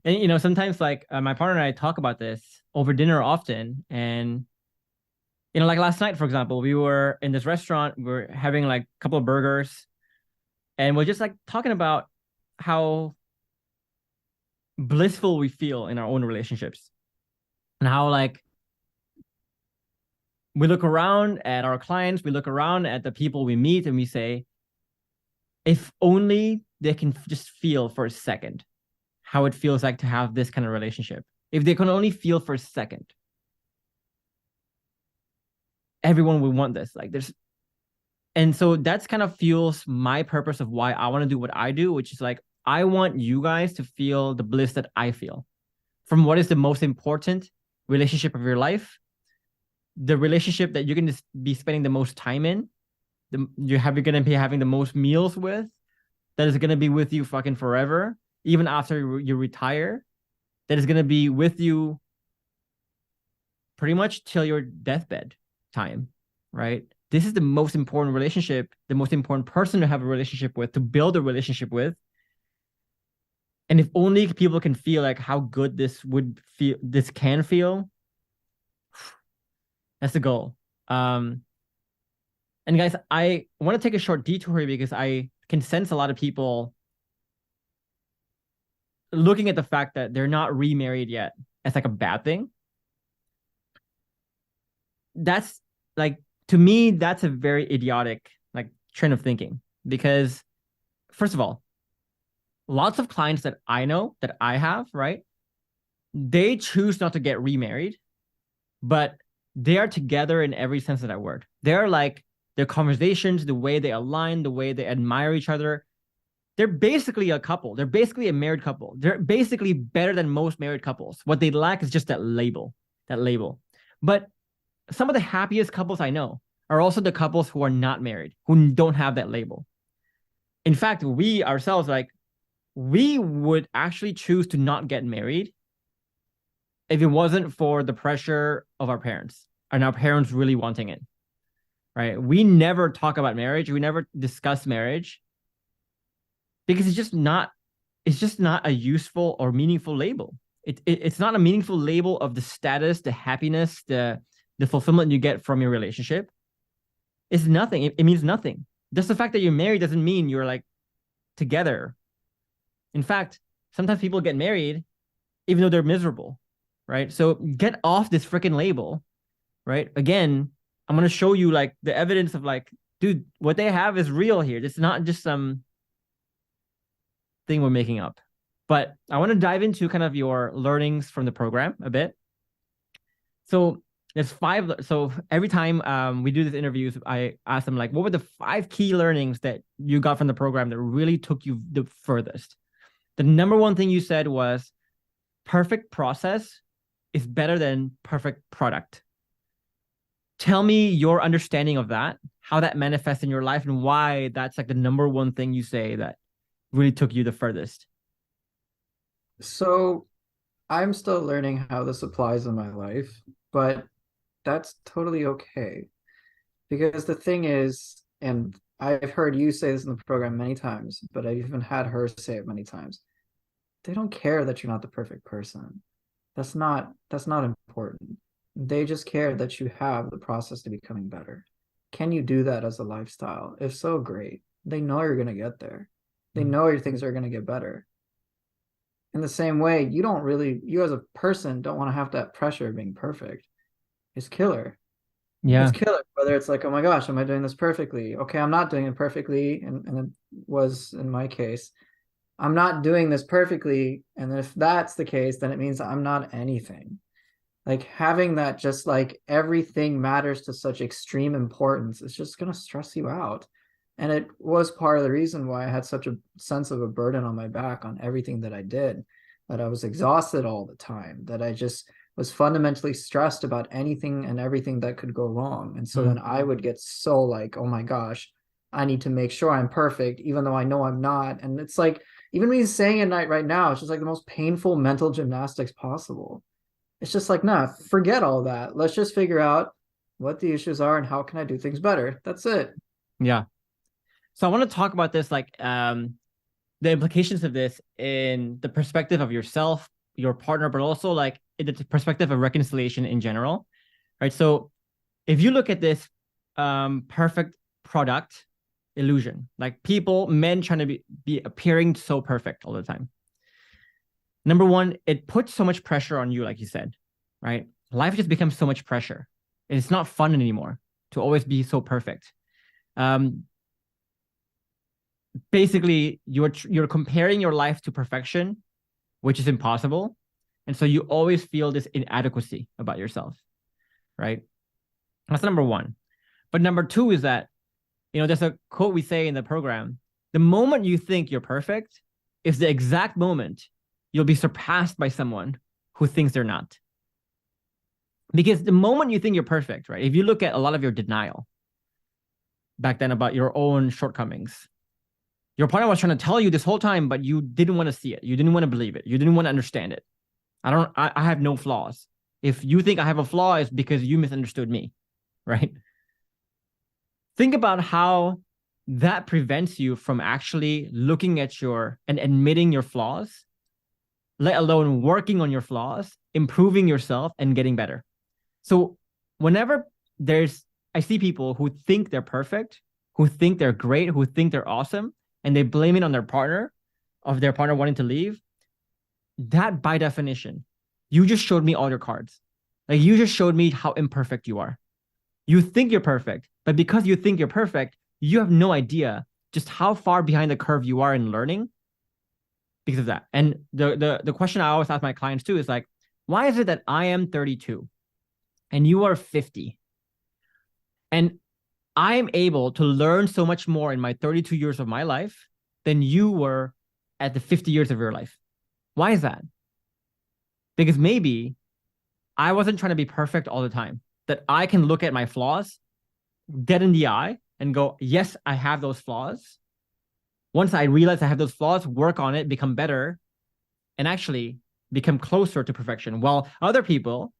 And, you know, sometimes like my partner and I talk about this over dinner often. And, you know, like last night, for example, we were in this restaurant, we were having like a couple of burgers, and we're just like talking about how blissful we feel in our own relationships, and how like we look around at our clients, we look around at the people we meet, and we say, if only they can just feel for a second how it feels like to have this kind of relationship. If they can only feel for a second, everyone will want this. Like there's, and so that's kind of fuels my purpose of why I want to do what I do, which is like, I want you guys to feel the bliss that I feel from what is the most important relationship of your life, the relationship that you're going to be spending the most time in, you're going to be having the most meals with, that is going to be with you fucking forever, even after you retire, that is going to be with you pretty much till your deathbed time, right? This is the most important relationship, the most important person to have a relationship with, to build a relationship with. And if only people can feel like how good this would feel, this can feel, that's the goal. And guys, I want to take a short detour here because I can sense a lot of people looking at the fact that they're not remarried yet as like a bad thing. That's like, to me, that's a very idiotic like trend of thinking, because first of all, lots of clients that I know, that I have, right? They choose not to get remarried, but they are together in every sense of that word. They're like, their conversations, the way they align, the way they admire each other, they're basically a couple. They're basically a married couple. They're basically better than most married couples. What they lack is just that label, But some of the happiest couples I know are also the couples who are not married, who don't have that label. In fact, we ourselves, like, we would actually choose to not get married if it wasn't for the pressure of our parents and our parents really wanting it, right? We never talk about marriage. We never discuss marriage because it's just not a useful or meaningful label. It's not a meaningful label of the status, the happiness, the fulfillment you get from your relationship. It's nothing. It means nothing. Just the fact that you're married doesn't mean you're like together. In fact, sometimes people get married even though they're miserable, right? So get off this freaking label, right? Again, I'm going to show you like the evidence of like, dude, what they have is real here. It's not just some thing we're making up. But I want to dive into kind of your learnings from the program a bit. So there's 5. So every time we do these interviews, I ask them like, what were the 5 key learnings that you got from the program that really took you the furthest? The number one thing you said was perfect process is better than perfect product. Tell me your understanding of that, how that manifests in your life, and why that's like the number one thing you say that really took you the furthest. So I'm still learning how this applies in my life, but that's totally okay. Because the thing is, and I've heard you say this in the program many times, but I've even had her say it many times. They don't care that you're not the perfect person. That's not important. They just care that you have the process to becoming better. Can you do that as a lifestyle? If so, great. They know you're going to get there. They know your things are going to get better. In the same way, you as a person don't want to have that pressure of being perfect. It's killer. Yeah. It's killer. Whether it's like, oh my gosh, am I doing this perfectly? Okay, I'm not doing it perfectly. And it was in my case, I'm not doing this perfectly. And if that's the case, then it means I'm not anything. Like having that just like everything matters to such extreme importance, it's just going to stress you out. And it was part of the reason why I had such a sense of a burden on my back on everything that I did, that I was exhausted all the time, that I just was fundamentally stressed about anything and everything that could go wrong. And so then I would get so like, oh my gosh, I need to make sure I'm perfect, even though I know I'm not. And it's like, even me saying it right now, it's just like the most painful mental gymnastics possible. It's just like, nah, forget all that. Let's just figure out what the issues are and how can I do things better. That's it. Yeah. So I want to talk about this, like the implications of this in the perspective of yourself, your partner, but also like in the perspective of reconciliation in general, right? So if you look at this perfect product illusion, like people, men trying to be appearing so perfect all the time. Number one, it puts so much pressure on you, like you said, right? Life just becomes so much pressure. It's not fun anymore to always be so perfect. Basically, you're comparing your life to perfection, which is impossible. And so you always feel this inadequacy about yourself, right? That's number one. But number two is that, there's a quote we say in the program: the moment you think you're perfect is the exact moment you'll be surpassed by someone who thinks they're not. Because the moment you think you're perfect, right? If you look at a lot of your denial back then about your own shortcomings, your partner was trying to tell you this whole time, but you didn't want to see it. You didn't want to believe it. You didn't want to understand it. I have no flaws. If you think I have a flaw, it's because you misunderstood me, right? Think about how that prevents you from actually looking at and admitting your flaws, let alone working on your flaws, improving yourself, and getting better. So whenever I see people who think they're perfect, who think they're great, who think they're awesome, and they blame it on their partner, of their partner wanting to leave, that by definition, you just showed me all your cards. Like, you just showed me how imperfect you are. You think you're perfect, but because you think you're perfect, you have no idea just how far behind the curve you are in learning because of that. And the question I always ask my clients too is like, why is it that I am 32 and you are 50? And I am able to learn so much more in my 32 years of my life than you were at the 50 years of your life. Why is that? Because maybe I wasn't trying to be perfect all the time, that I can look at my flaws dead in the eye and go, yes, I have those flaws. Once I realize I have those flaws, work on it, become better, and actually become closer to perfection. While other people,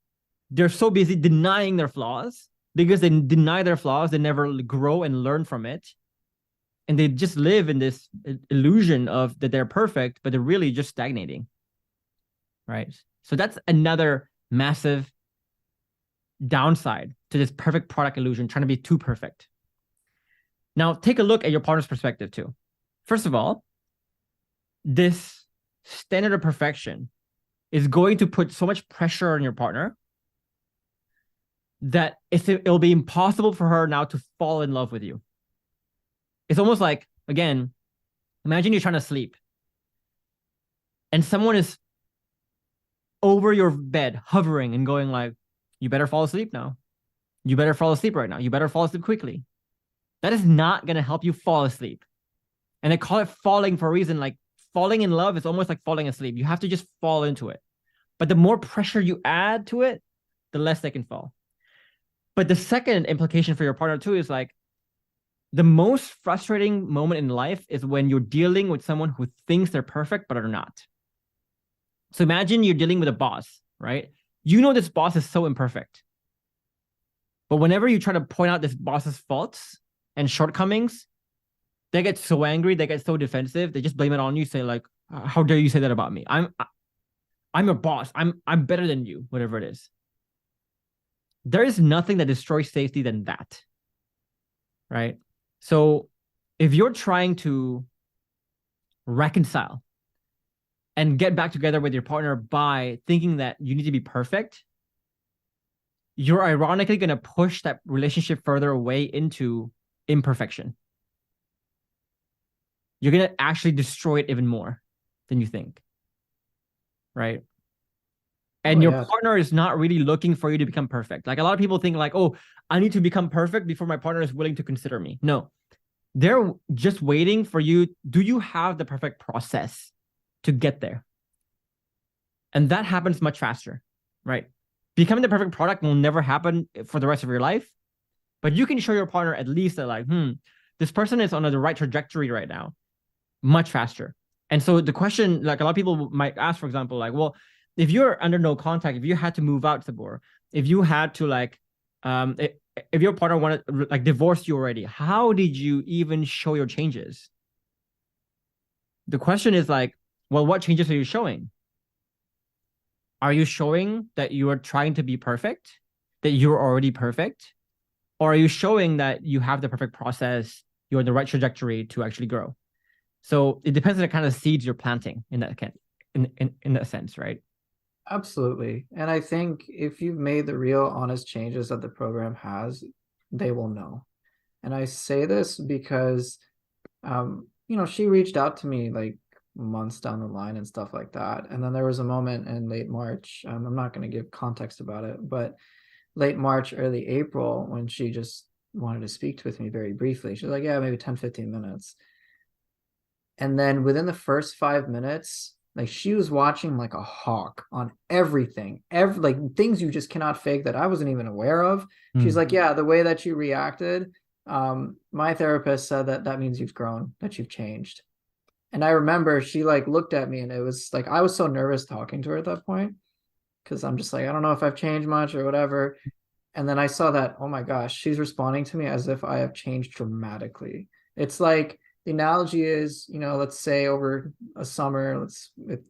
they're so busy denying their flaws. Because they deny their flaws, they never grow and learn from it. And they just live in this illusion of that they're perfect, but they're really just stagnating. Right? So that's another massive downside to this perfect product illusion, trying to be too perfect. Now, take a look at your partner's perspective too. First of all, this standard of perfection is going to put so much pressure on your partner that it'll be impossible for her now to fall in love with you. It's almost like, again, imagine you're trying to sleep and someone is over your bed, hovering and going like, you better fall asleep now. You better fall asleep right now. You better fall asleep quickly. That is not going to help you fall asleep. And they call it falling for a reason. Like, falling in love is almost like falling asleep. You have to just fall into it. But the more pressure you add to it, the less they can fall. But the second implication for your partner too is like, the most frustrating moment in life is when you're dealing with someone who thinks they're perfect but are not. So imagine you're dealing with a boss, right? You know this boss is so imperfect. But whenever you try to point out this boss's faults and shortcomings, they get so angry, they get so defensive, they just blame it on you, say like, how dare you say that about me? I'm your boss. I'm better than you, whatever it is. There is nothing that destroys safety than that, right? So if you're trying to reconcile and get back together with your partner by thinking that you need to be perfect, you're ironically going to push that relationship further away into imperfection. You're going to actually destroy it even more than you think, right? And your partner is not really looking for you to become perfect. Like, a lot of people think like, oh, I need to become perfect before my partner is willing to consider me. No, They're just waiting for you. Do you have the perfect process to get there? And that happens much faster, right? Becoming the perfect product will never happen for the rest of your life, but you can show your partner at least that, like, this person is on the right trajectory right now, much faster. And so the question, like a lot of people might ask, for example, like, well, if you're under no contact, if you had to move out, Saboor, if you had to like, if your partner wanted like divorced you already, how did you even show your changes? The question is like, well, what changes are you showing? Are you showing that you are trying to be perfect, that you're already perfect? Or are you showing that you have the perfect process, you're on the right trajectory to actually grow? So it depends on the kind of seeds you're planting in that sense, right? Absolutely. And I think if you've made the real honest changes that the program has, they will know. And I say this because she reached out to me like months down the line and stuff like that. And then there was a moment in late March, I'm not going to give context about it, but late March, early April, when she just wanted to speak with me very briefly. She's like, yeah, maybe 10, 15 minutes. And then within the first 5 minutes, like she was watching like a hawk on everything, like things you just cannot fake that I wasn't even aware of. She's like, yeah, the way that you reacted, my therapist said that means you've grown, that you've changed. And I remember she like looked at me and it was like, I was so nervous talking to her at that point because I'm just like, I don't know if I've changed much or whatever. And then I saw that, oh my gosh, she's responding to me as if I have changed dramatically. It's like the analogy is, let's say over a summer,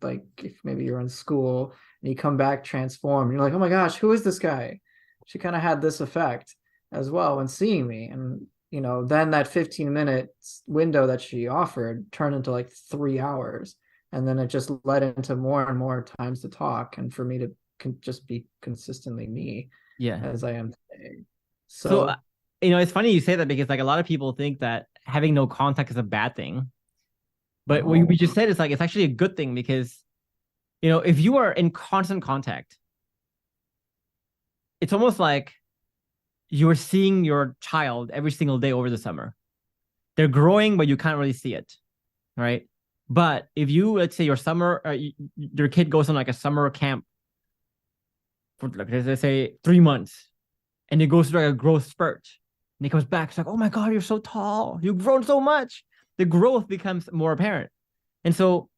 like if maybe you're in school and you come back transformed, and you're like, oh my gosh, who is this guy? She kind of had this effect as well when seeing me. And, then that 15-minute window that she offered turned into like 3 hours. And then it just led into more and more times to talk and for me to just be consistently me as I am today. So it's funny you say that because like a lot of people think that having no contact is a bad thing. But what we just said is like it's actually a good thing because if you are in constant contact, it's almost like you're seeing your child every single day over the summer. They're growing, but you can't really see it, right? But if you, let's say your kid goes on like a summer camp for like, let's say 3 months, and it goes through like a growth spurt, and he comes back, it's like, oh my God, you're so tall. You've grown so much. The growth becomes more apparent. And so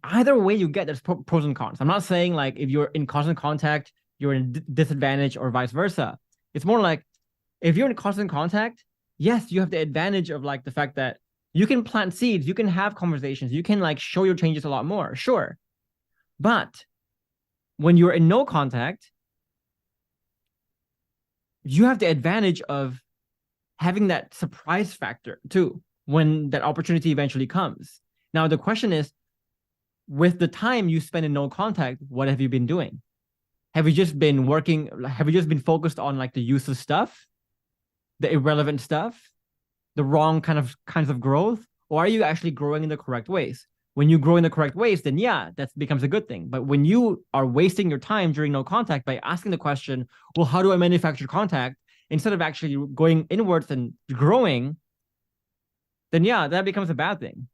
either way you get, there's pros and cons. I'm not saying like if you're in constant contact, you're in disadvantage or vice versa. It's more like if you're in constant contact, yes, you have the advantage of like the fact that you can plant seeds, you can have conversations, you can like show your changes a lot more, sure. But when you're in no contact, you have the advantage of having that surprise factor too when that opportunity eventually comes. Now, the question is, with the time you spend in no contact, what have you been doing? Have you just been working? Have you just been focused on like the useless stuff, the irrelevant stuff, the wrong kinds of growth? Or are you actually growing in the correct ways? When you grow in the correct ways, then yeah, that becomes a good thing. But when you are wasting your time during no contact by asking the question, well, how do I manufacture contact? Instead of actually going inwards and growing, then yeah, that becomes a bad thing.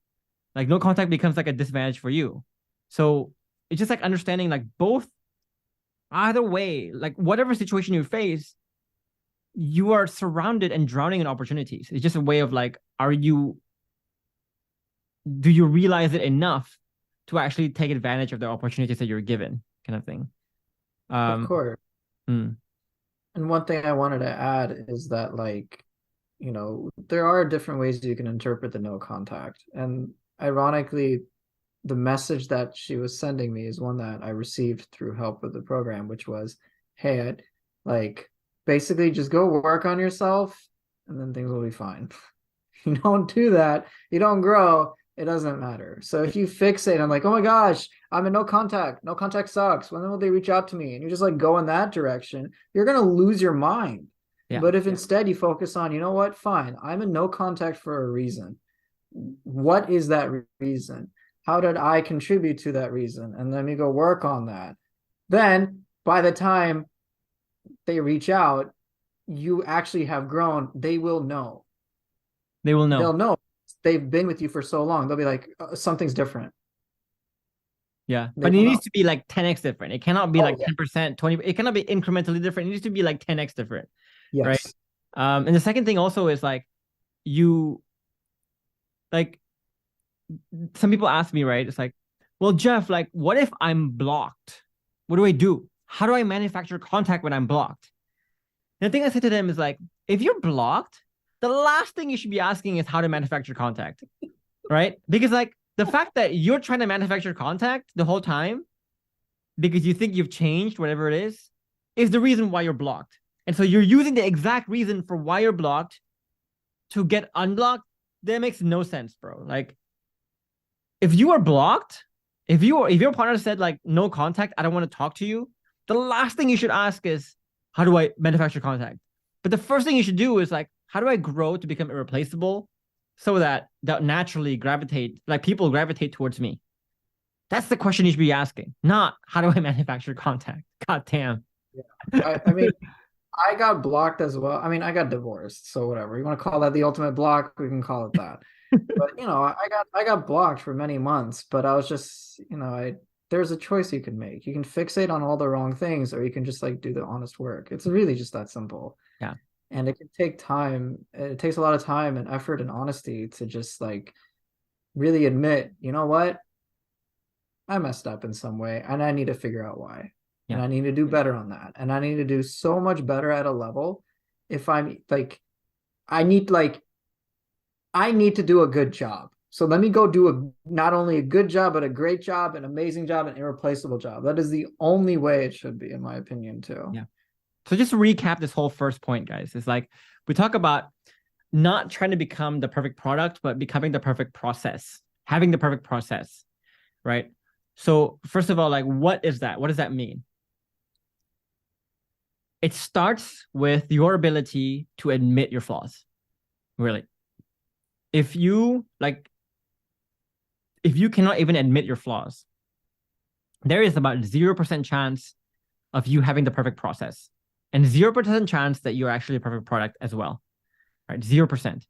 Like no contact becomes like a disadvantage for you. So it's just like understanding like both, either way, like whatever situation you face, you are surrounded and drowning in opportunities. It's just a way of like, do you realize it enough to actually take advantage of the opportunities that you're given, kind of thing. Of course. And one thing I wanted to add is that like, there are different ways you can interpret the no contact. And ironically, the message that she was sending me is one that I received through help with the program, which was, hey, I'd like basically just go work on yourself and then things will be fine. You don't do that, you don't grow, it doesn't matter. So if you fixate on like, oh my gosh, I'm in no contact sucks, when will they reach out to me? And you just like go in that direction, you're going to lose your mind. Yeah. But if instead you focus on, you know what, fine, I'm in no contact for a reason. What is that reason? How did I contribute to that reason? And let me go work on that. Then by the time they reach out, you actually have grown, they will know. They will They'll know. know. They've been with you for so long. They'll be like, something's different. Yeah. They But it will needs know. to be like 10x different. It cannot be Oh like yeah. 10%, 20. It cannot be incrementally different. It needs to be like 10x different. Right. Yes. And the second thing also is like you like some people ask me, right? It's like, well, Jeff, like, what if I'm blocked? What do I do? How do I manufacture contact when I'm blocked? And the thing I say to them is like, if you're blocked, the last thing you should be asking is how to manufacture contact, right? Because like the fact that you're trying to manufacture contact the whole time because you think you've changed whatever it is the reason why you're blocked. And so you're using the exact reason for why you're blocked to get unblocked. That makes no sense, bro. Like if you are blocked, if your partner said like no contact, I don't want to talk to you, the last thing you should ask is how do I manufacture contact? But the first thing you should do is like how do I grow to become irreplaceable so that naturally gravitate like people gravitate towards me. That's the question you should be asking, not how do I manufacture contact? God damn. Yeah. I mean, I got blocked as well. I mean, I got divorced, so whatever. You want to call that the ultimate block, we can call it that. But I got blocked for many months, but I was just, there's a choice you can make. You can fixate on all the wrong things, or you can just like do the honest work. It's really just that simple. Yeah. And it can take time. It takes a lot of time and effort and honesty to just like really admit, you know what? I messed up in some way and I need to figure out why. And Yeah. I need to do better on that. And I need to do so much better at a level. If I'm like, I need like, I need to do a good job. So let me go do not only a good job, but a great job, an amazing job, an irreplaceable job. That is the only way it should be, in my opinion, too. Yeah. So just to recap this whole first point, guys, it's like we talk about not trying to become the perfect product, but becoming the perfect process, having the perfect process, right? So first of all, like, what is that? What does that mean? It starts with your ability to admit your flaws, really. If you cannot even admit your flaws, there is about 0% chance of you having the perfect process and 0% chance that you're actually a perfect product as well, right? 0%.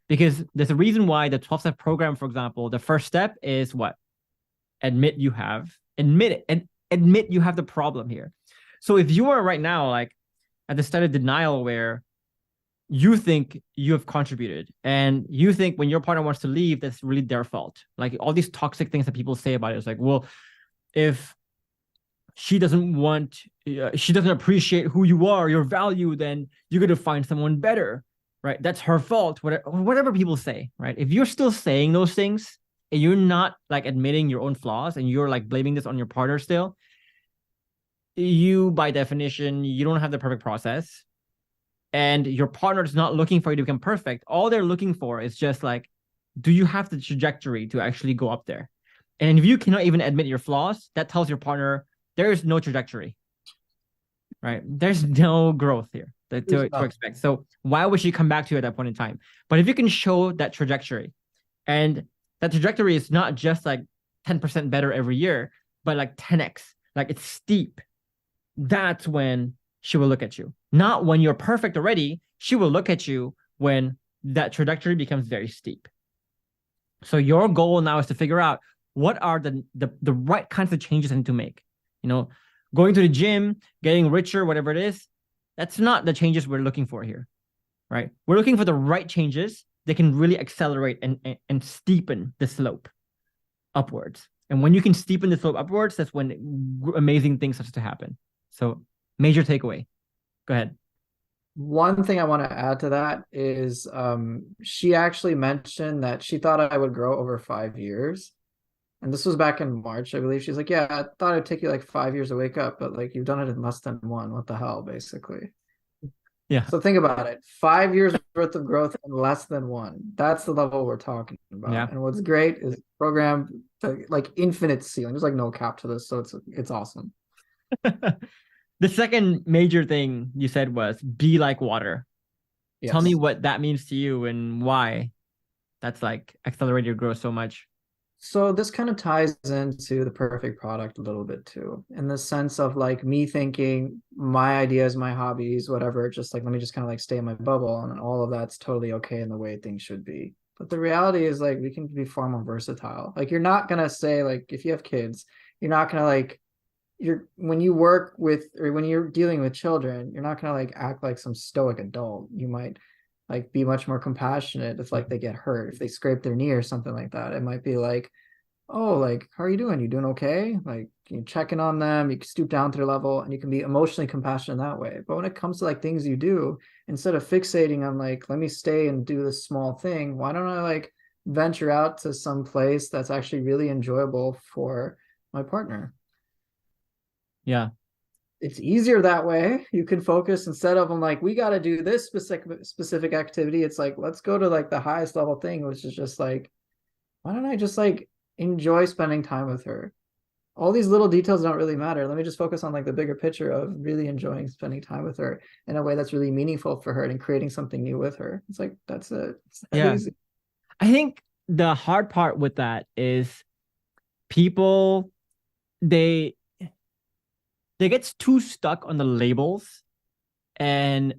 Because there's a reason why the 12-step program, for example, the first step is what? Admit you have the problem here. So if you are right now like at the state of denial where you think you have contributed and you think when your partner wants to leave, that's really their fault. Like all these toxic things that people say about it. It's like, well, if she doesn't appreciate who you are, your value, then you're going to find someone better, right? That's her fault. Whatever people say, right? If you're still saying those things and you're not like admitting your own flaws and you're like blaming this on your partner still, you, by definition, you don't have the perfect process. And your partner is not looking for you to become perfect. All they're looking for is just like, do you have the trajectory to actually go up there? And if you cannot even admit your flaws, that tells your partner there is no trajectory, right? There's no growth here to expect. So why would she come back to you at that point in time? But if you can show that trajectory, and that trajectory is not just like 10% better every year, but like 10x, like it's steep, that's when she will look at you. Not when you're perfect already. She will look at you when that trajectory becomes very steep. So your goal now is to figure out what are the right kinds of changes I need to make. Going to the gym, getting richer, whatever it is, that's not the changes we're looking for here, right? We're looking for the right changes that can really accelerate and steepen the slope upwards. And when you can steepen the slope upwards, that's when amazing things start to happen. So major takeaway. Go ahead. One thing I want to add to that is she actually mentioned that she thought I would grow over 5 years. And this was back in March, I believe. She's like, yeah, I thought it'd take you like 5 years to wake up, but like you've done it in less than one. What the hell, basically? Yeah. So think about it. 5 years worth of growth in less than one. That's the level we're talking about. Yeah. And what's great is program like infinite ceiling. There's like no cap to this. So it's awesome. The second major thing you said was be like water. Yes. Tell me what that means to you and why that's like accelerated your growth so much. So this kind of ties into the perfect product a little bit too, in the sense of like me thinking my ideas, my hobbies, whatever, just like let me just kind of like stay in my bubble, and all of that's totally okay in the way things should be. But the reality is like we can be far more versatile. Like you're not gonna say like if you have kids, you're not gonna like you're when you work with or when you're dealing with children, you're not gonna like act like some stoic adult. You might like be much more compassionate if like they get hurt, if they scrape their knee or something like that. It might be like, oh, like, how are you doing? You doing okay? Like, you checking on them, you can stoop down to their level and you can be emotionally compassionate that way. But when it comes to like things you do, instead of fixating on like, let me stay and do this small thing, why don't I like venture out to some place that's actually really enjoyable for my partner? Yeah. It's easier that way. You can focus instead of I'm like, we got to do this specific activity. It's like, let's go to like the highest level thing, which is just like, why don't I just like enjoy spending time with her? All these little details don't really matter. Let me just focus on like the bigger picture of really enjoying spending time with her in a way that's really meaningful for her and creating something new with her. It's like that's it. It's that Yeah. easy. I think the hard part with that is people they they get too stuck on the labels and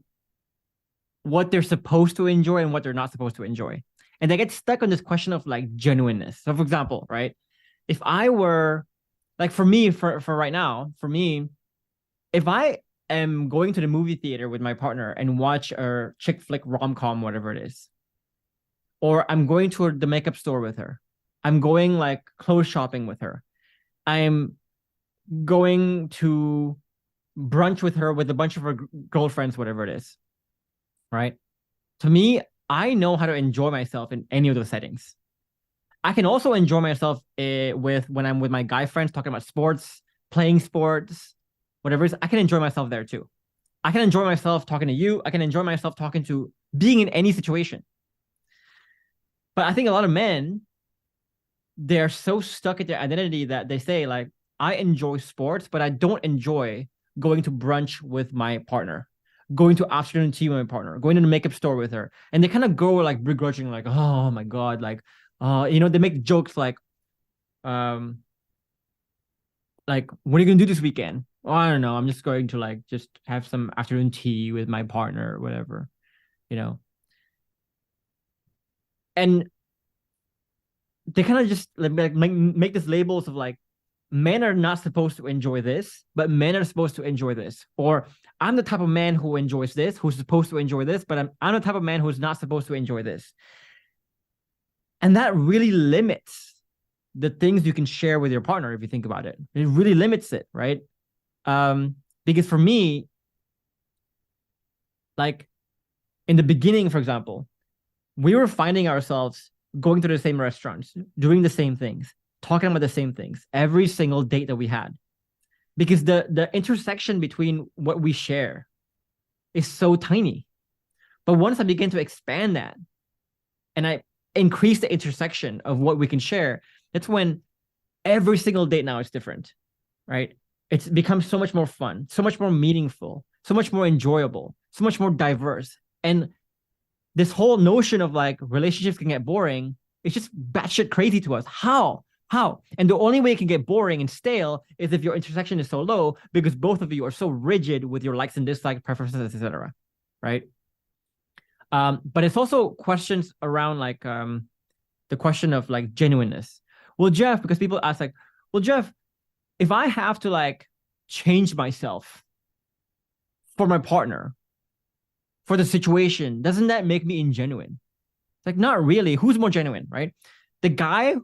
what they're supposed to enjoy and what they're not supposed to enjoy. And they get stuck on this question of like genuineness. So for example, right? If I were like for right now, for me, if I am going to the movie theater with my partner and watch a chick flick rom-com, whatever it is, or I'm going to the makeup store with her, I'm going like clothes shopping with her, I'm going to brunch with her with a bunch of her girlfriends, whatever it is, right? To me, I know how to enjoy myself in any of those settings. I can also enjoy myself with when I'm with my guy friends talking about sports, playing sports, whatever it is. I can enjoy myself there too. I can enjoy myself talking to you. I can enjoy myself talking to being in any situation. But I think a lot of men, they're so stuck in their identity that they say like, I enjoy sports, but I don't enjoy going to brunch with my partner, going to afternoon tea with my partner, going to the makeup store with her. And they kind of go like begrudging, like, oh my God, like, they make jokes um, like, what are you gonna do this weekend? Oh, I don't know. I'm just going to like just have some afternoon tea with my partner or whatever, you know. And they kind of just like make this labels of like men are not supposed to enjoy this, but men are supposed to enjoy this. Or I'm the type of man who enjoys this, who's supposed to enjoy this, but I'm the type of man who's not supposed to enjoy this. And that really limits the things you can share with your partner if you think about it. It really limits it, right? Because for me, like in the beginning, for example, we were finding ourselves going to the same restaurants, doing the same things, talking about the same things every single date that we had. Because the intersection between what we share is so tiny. But once I began to expand that and I increase the intersection of what we can share, that's when every single date now is different, right? It's become so much more fun, so much more meaningful, so much more enjoyable, so much more diverse. And this whole notion of like relationships can get boring is just batshit crazy to us. How? How? And the only way it can get boring and stale is if your intersection is so low because both of you are so rigid with your likes and dislikes, preferences, etc. Right? But it's also questions around like the question of like genuineness. Well, Jeff, because people ask like, well, Jeff, if I have to like change myself for my partner, for the situation, doesn't that make me ingenuine? Like, not really. Who's more genuine, right? The guy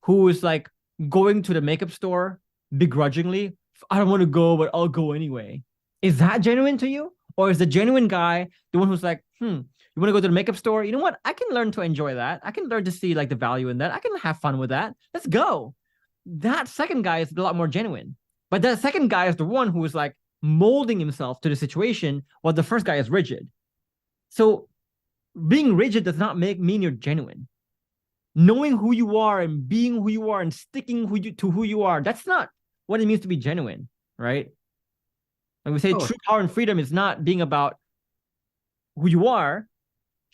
who is like going to the makeup store begrudgingly, I don't want to go, but I'll go anyway. Is that genuine to you? Or is the genuine guy the one who's like, you want to go to the makeup store? You know what? I can learn to enjoy that. I can learn to see like the value in that. I can have fun with that. Let's go. That second guy is a lot more genuine. But that second guy is the one who is like molding himself to the situation while the first guy is rigid. So being rigid does not mean you're genuine. Knowing who you are and being who you are and sticking to who you are, that's not what it means to be genuine, right? Like we say, true power and freedom is not being about who you are.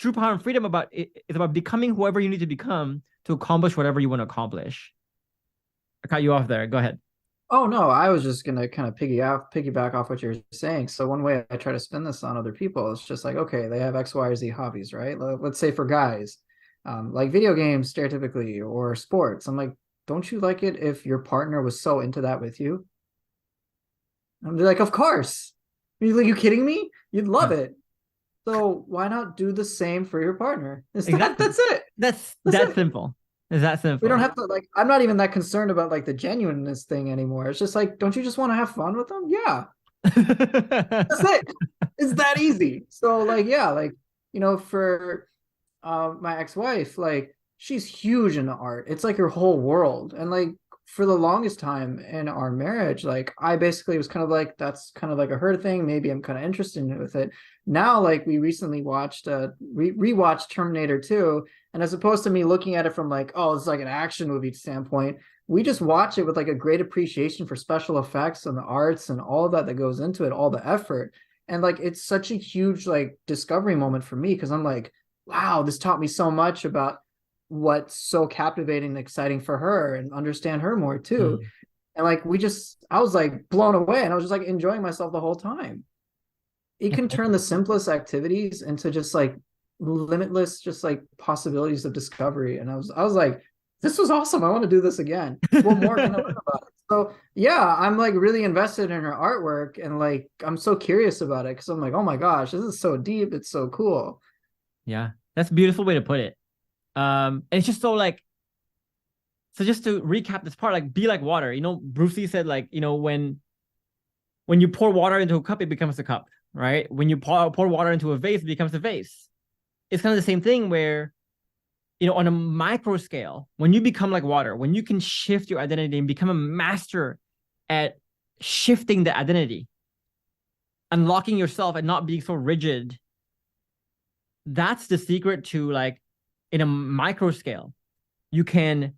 true power and freedom is about becoming whoever you need to become to accomplish whatever you want to accomplish. I cut you off there. Go ahead. Oh no, I was just gonna kind of piggyback off what you're saying. So one way I try to spin this on other people is just like, okay, they have X, Y, or Z hobbies, right? Let's say for guys, like video games stereotypically or sports. I'm like, don't you like it if your partner was so into that with you? And they're like, of course. Are you kidding me? You'd love it. So why not do the same for your partner? Exactly. That's it. That's it. simple. It's that simple. We don't have to like. I'm not even that concerned about like the genuineness thing anymore. It's just like, don't you just want to have fun with them? Yeah, that's it. It's that easy. So like, yeah, like for my ex-wife, like she's huge into art. It's like her whole world. And like for the longest time in our marriage, like I basically was kind of like, that's kind of like a her thing. Maybe I'm kind of interested with it. Now, like we recently watched rewatched Terminator 2, and as opposed to me looking at it from like, oh, it's like an action movie standpoint, we just watch it with like a great appreciation for special effects and the arts and all of that goes into it, all the effort. And like it's such a huge like discovery moment for me because I'm like, wow, this taught me so much about what's so captivating and exciting for her and understand her more too. And like I was like blown away, and I was just like enjoying myself the whole time. It can turn the simplest activities into just like limitless, just like possibilities of discovery. And I was like, this was awesome. I want to do this again. What more can I learn about it? So yeah, I'm like really invested in her artwork, and like I'm so curious about it because I'm like, oh my gosh, this is so deep. It's so cool. Yeah, that's a beautiful way to put it. And it's just so like, so just to recap this part, like be like water. Bruce Lee said like, when you pour water into a cup, it becomes a cup, right? When you pour water into a vase, it becomes a vase. It's kind of the same thing where, on a micro scale, when you become like water, when you can shift your identity and become a master at shifting the identity, unlocking yourself and not being so rigid, that's the secret to like, in a micro scale, you can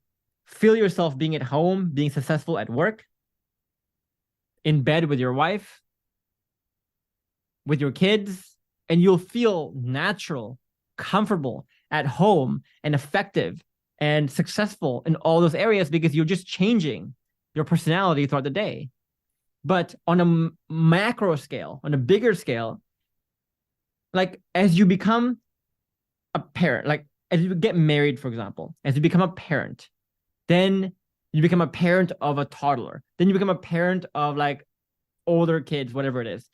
feel yourself being at home, being successful at work, in bed with your wife, with your kids, and you'll feel natural, comfortable, at home, and effective and successful in all those areas because you're just changing your personality throughout the day. But on a macro scale, on a bigger scale, like as you become a parent, like as you get married, for example, as you become a parent, then you become a parent of a toddler. Then you become a parent of like older kids, whatever it is.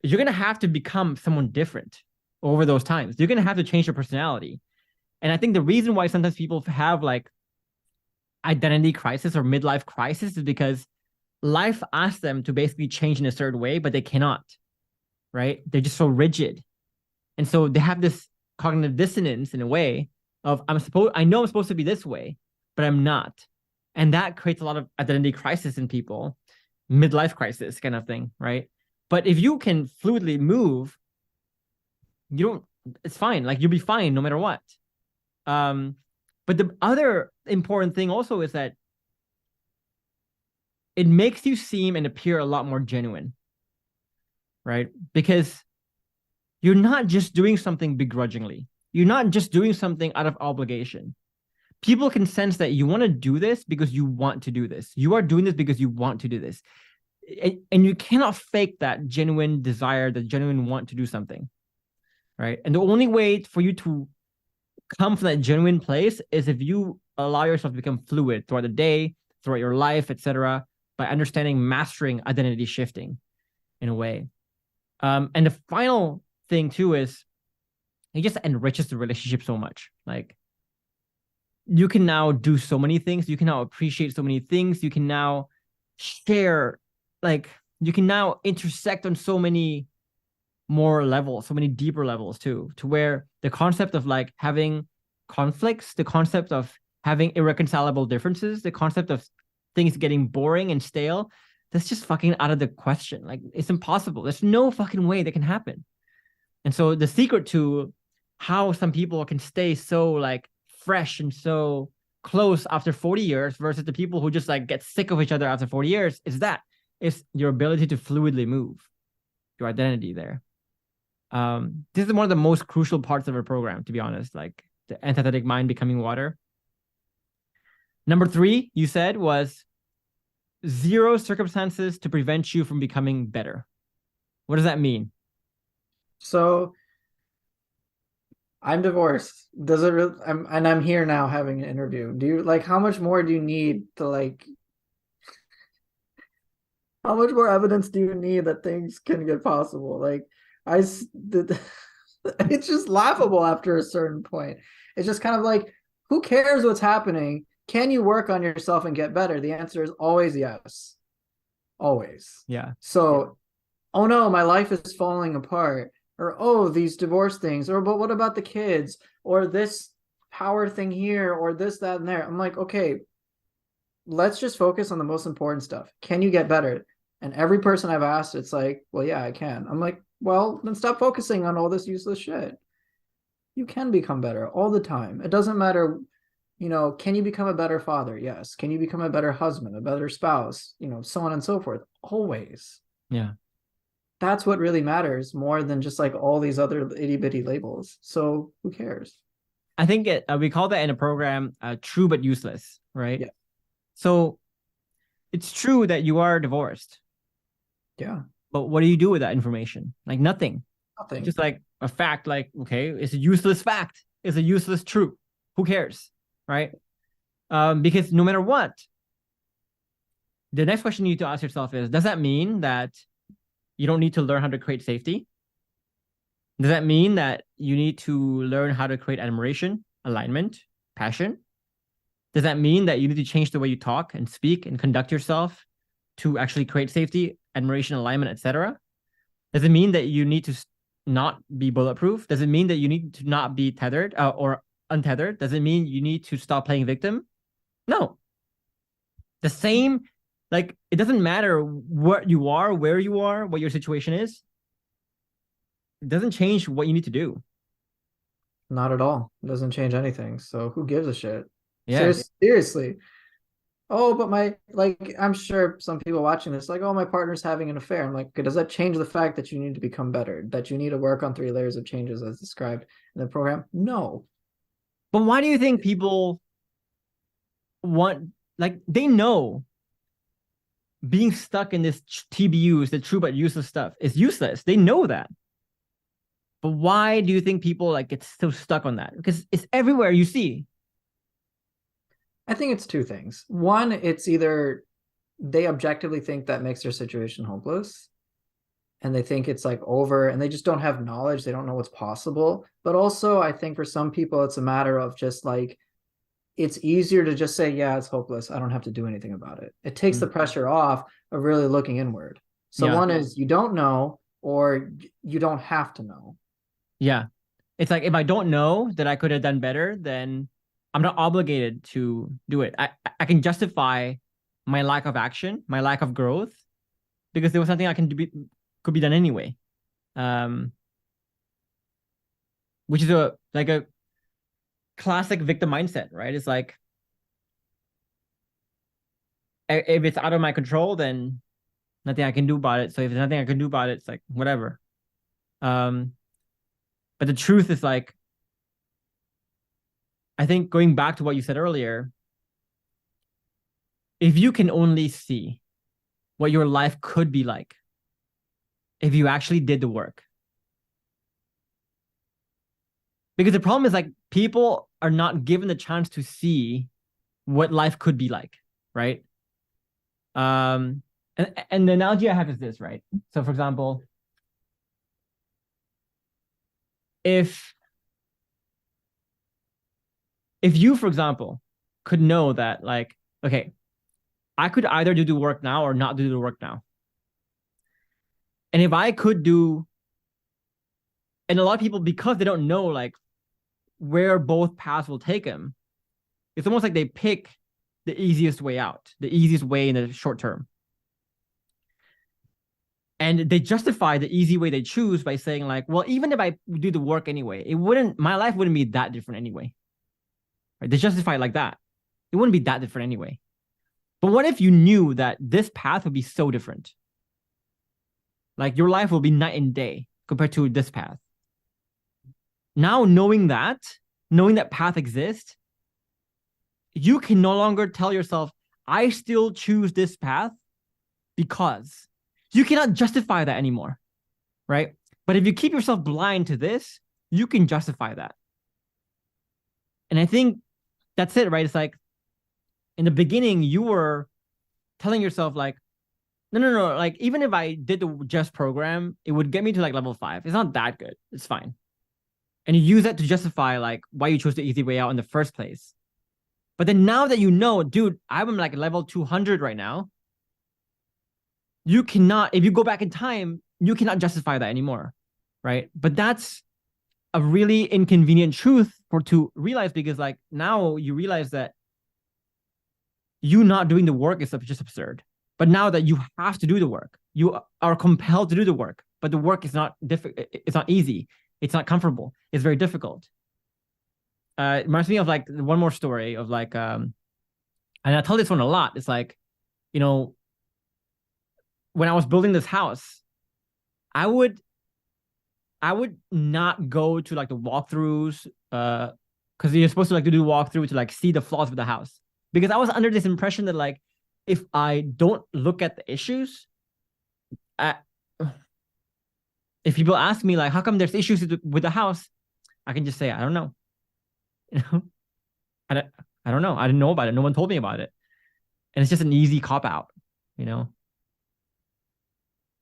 You're going to have to become someone different over those times. You're going to have to change your personality. And I think the reason why sometimes people have like identity crisis or midlife crisis is because life asks them to basically change in a certain way, but they cannot, right? They're just so rigid. And so they have this cognitive dissonance in a way of I know I'm supposed to be this way, but I'm not. And that creates a lot of identity crisis in people, midlife crisis kind of thing, right? But if you can fluidly move, it's fine. Like you'll be fine no matter what. But the other important thing also is that it makes you seem and appear a lot more genuine, right? Because you're not just doing something begrudgingly. You're not just doing something out of obligation. People can sense that you want to do this because you want to do this. You are doing this because you want to do this. And you cannot fake that genuine desire, the genuine want to do something, right? And the only way for you to come from that genuine place is if you allow yourself to become fluid throughout the day, throughout your life, etc., by understanding, mastering identity shifting in a way. And the final thing too is it just enriches the relationship so much. Like you can now do so many things. You can now appreciate so many things. You can now share, like you can now intersect on so many more levels, so many deeper levels too, to where the concept of like having conflicts, the concept of having irreconcilable differences, the concept of things getting boring and stale, that's just fucking out of the question. Like it's impossible. There's no fucking way that can happen. And so the secret to how some people can stay so like fresh and so close after 40 years versus the people who just like get sick of each other after 40 years is that it's your ability to fluidly move your identity there. This is one of the most crucial parts of our program, to be honest, like the empathetic mind becoming water. Number 3, you said, was 0 circumstances to prevent you from becoming better. What does that mean? So I'm divorced. Does it really, I'm here now having an interview. Do you like, how much more do you need to like, how much more evidence do you need that things can get possible? Like it's just laughable after a certain point. It's just kind of like, who cares what's happening? Can you work on yourself and get better? The answer is always yes. Always. Yeah. So, oh no, my life is falling apart. Or, oh, these divorce things. Or, but what about the kids? Or this power thing here, or this, that, and there. I'm like, okay, let's just focus on the most important stuff. Can you get better? And every person I've asked, it's like, well, yeah, I can. I'm like, well, then stop focusing on all this useless shit. You can become better all the time. It doesn't matter, can you become a better father? Yes. Can you become a better husband, a better spouse, so on and so forth? Always. Yeah. That's what really matters, more than just like all these other itty-bitty labels. So who cares? I think we call that in a program true but useless, right? Yeah. So it's true that you are divorced. Yeah. But what do you do with that information? Like nothing. Nothing. Just like a fact, like, okay, it's a useless fact. It's a useless truth. Who cares? Right? Because no matter what, the next question you need to ask yourself is, does that mean that you don't need to learn how to create safety? Does that mean that you need to learn how to create admiration, alignment, passion? Does that mean that you need to change the way you talk and speak and conduct yourself to actually create safety, admiration, alignment, etc.? Does it mean that you need to not be bulletproof? Does it mean that you need to not be tethered or untethered? Does it mean you need to stop playing victim? No. The same, like, it doesn't matter what you are, where you are, what your situation is. It doesn't change what you need to do. Not at all. It doesn't change anything. So who gives a shit? Yeah. Seriously. Oh, but I'm sure some people watching this, like, oh, my partner's having an affair. I'm like, okay, does that change the fact that you need to become better? That you need to work on 3 layers of changes as described in the program? No. But why do you think people want, like, they know being stuck in this TBUs, the true but useless stuff, is useless. They know that. But why do you think people like get so stuck on that? Because it's everywhere you see. I think it's 2 things. One, it's either they objectively think that makes their situation hopeless, and they think it's like over, and they just don't have knowledge. They don't know what's possible. But also, I think for some people, it's a matter of just like, it's easier to just say, yeah, it's hopeless. I don't have to do anything about it. It takes the pressure off of really looking inward. So one is you don't know, or you don't have to know. Yeah. It's like, if I don't know that I could have done better, then I'm not obligated to do it. I can justify my lack of action, my lack of growth, because there was something I could be done anyway. Which is a classic victim mindset, right? It's like, if it's out of my control, then nothing I can do about it. So if there's nothing I can do about it, it's like, whatever. But the truth is, like, I think going back to what you said earlier, if you can only see what your life could be like if you actually did the work. Because the problem is, like, people are not given the chance to see what life could be like, right? And the analogy I have is this, right? So for example, if you, for example, could know that, like, okay, I could either do the work now or not do the work now. And if I could do, and a lot of people, because they don't know, like, where both paths will take them, it's almost like they pick the easiest way out, the easiest way in the short term. And they justify the easy way they choose by saying, like, well, even if I do the work anyway, my life wouldn't be that different anyway. Right? They justify it like that. It wouldn't be that different anyway. But what if you knew that this path would be so different? Like, your life will be night and day. compared to this path. Now, knowing that path exists, you can no longer tell yourself, I still choose this path because you cannot justify that anymore, right? But if you keep yourself blind to this, you can justify that. And I think that's it, right? It's like in the beginning, you were telling yourself like, no. Like even if I did the just program, it would get me to like level 5. It's not that good. It's fine. And you use that to justify like why you chose the easy way out in the first place. But then now that you know, dude, I'm like level 200 right now. You cannot, if you go back in time, you cannot justify that anymore, right? But that's a really inconvenient truth to realize, because like now you realize that you not doing the work is just absurd. But now that you have to do the work, you are compelled to do the work, but the work is not it's not easy. It's not comfortable. It's very difficult. It reminds me of like one more story of like, and I tell this one a lot. It's like, you know, when I was building this house, I would not go to like the walkthroughs, because you're supposed to like to do walkthrough to like see the flaws of the house. Because I was under this impression that like, if I don't look at the issues, if people ask me like, how come there's issues with the house, I can just say, I don't know. You know, I don't know. I didn't know about it. No one told me about it. And it's just an easy cop out, you know?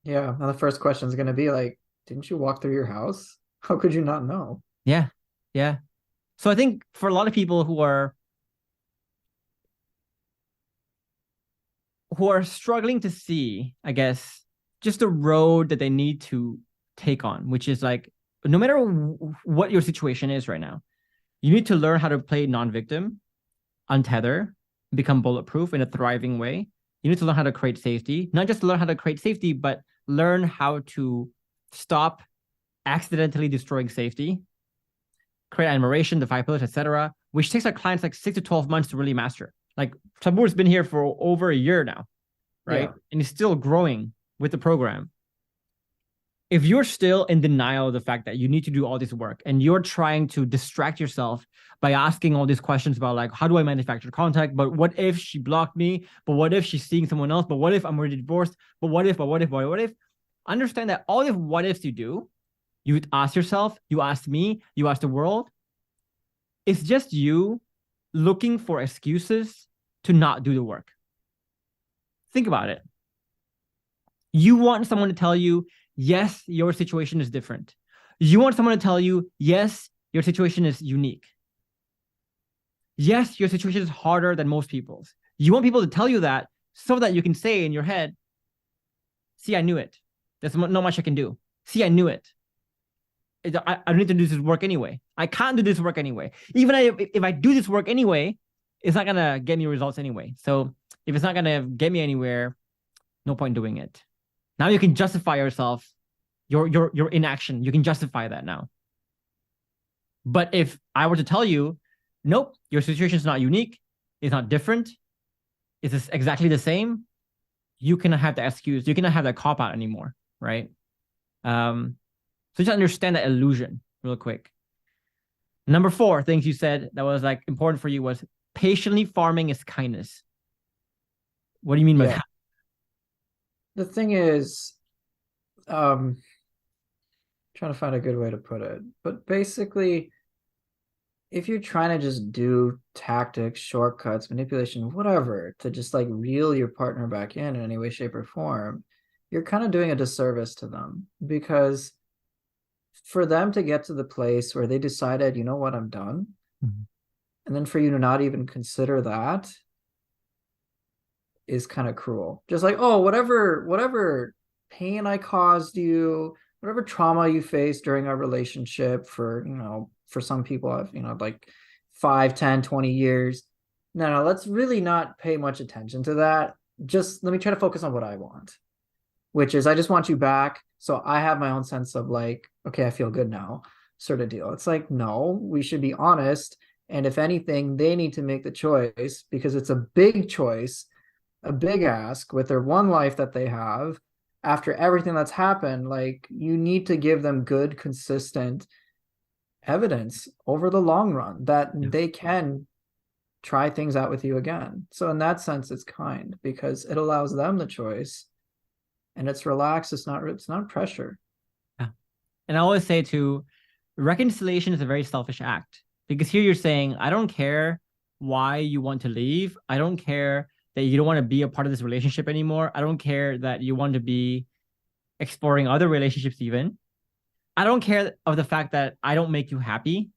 Yeah. Now the first question is going to be like, didn't you walk through your house? How could you not know? Yeah. Yeah. So I think for a lot of people who are struggling to see, I guess, just the road that they need to take on, which is like, no matter what your situation is right now, you need to learn how to play non-victim, untether, become bulletproof in a thriving way. You need to learn how to create safety, not just learn how to create safety, but learn how to stop accidentally destroying safety, create admiration, the 5 pillars, etc., which takes our clients like 6 to 12 months to really master. Like Saboor's been here for over a year now, right? Yeah. And he's still growing with the program. If you're still in denial of the fact that you need to do all this work and you're trying to distract yourself by asking all these questions about like, how do I manufacture contact? But what if she blocked me? But what if she's seeing someone else? But what if I'm already divorced? But what if? Understand that all the what ifs you do, you ask yourself, you ask me, you ask the world, it's just you looking for excuses to not do the work. Think about it. You want someone to tell you, yes, your situation is different. You want someone to tell you, yes, your situation is unique. Yes, your situation is harder than most people's. You want people to tell you that so that you can say in your head, see, I knew it. There's not much I can do. See, I knew it. I don't need to do this work anyway. I can't do this work anyway. Even if I do this work anyway, it's not going to get me results anyway. So if it's not going to get me anywhere, no point doing it. Now you can justify yourself, your inaction. You can justify that now. But if I were to tell you, nope, your situation is not unique, it's not different, it's exactly the same, you cannot have the excuse, you cannot have that cop out anymore, right? So just understand that illusion real quick. Number 4 things you said that was like important for you was patiently farming is kindness. What do you mean by that? The thing is, trying to find a good way to put it, but basically, if you're trying to just do tactics, shortcuts, manipulation, whatever, to just like reel your partner back in any way, shape, or form, you're kind of doing a disservice to them, because for them to get to the place where they decided, you know what, I'm done, and then for you to not even consider that is kind of cruel. Just like, oh, whatever pain I caused you, whatever trauma you faced during our relationship for, for some people, I've, like 5, 10, 20 years. No, let's really not pay much attention to that. Just let me try to focus on what I want, which is I just want you back. So I have my own sense of like, okay, I feel good now, sort of deal. It's like, no, we should be honest. And if anything, they need to make the choice, because it's a big choice, a big ask with their one life that they have. after everything that's happened, like you need to give them good, consistent evidence over the long run that Yeah. they can try things out with you again. So in that sense, it's kind because it allows them the choice and it's relaxed. It's not pressure. Yeah. And I always say too, reconciliation is a very selfish act because here you're saying, I don't care why you want to leave. I don't care that you don't want to be a part of this relationship anymore. I don't care that you want to be exploring other relationships even. I don't care of the fact that I don't make you happy.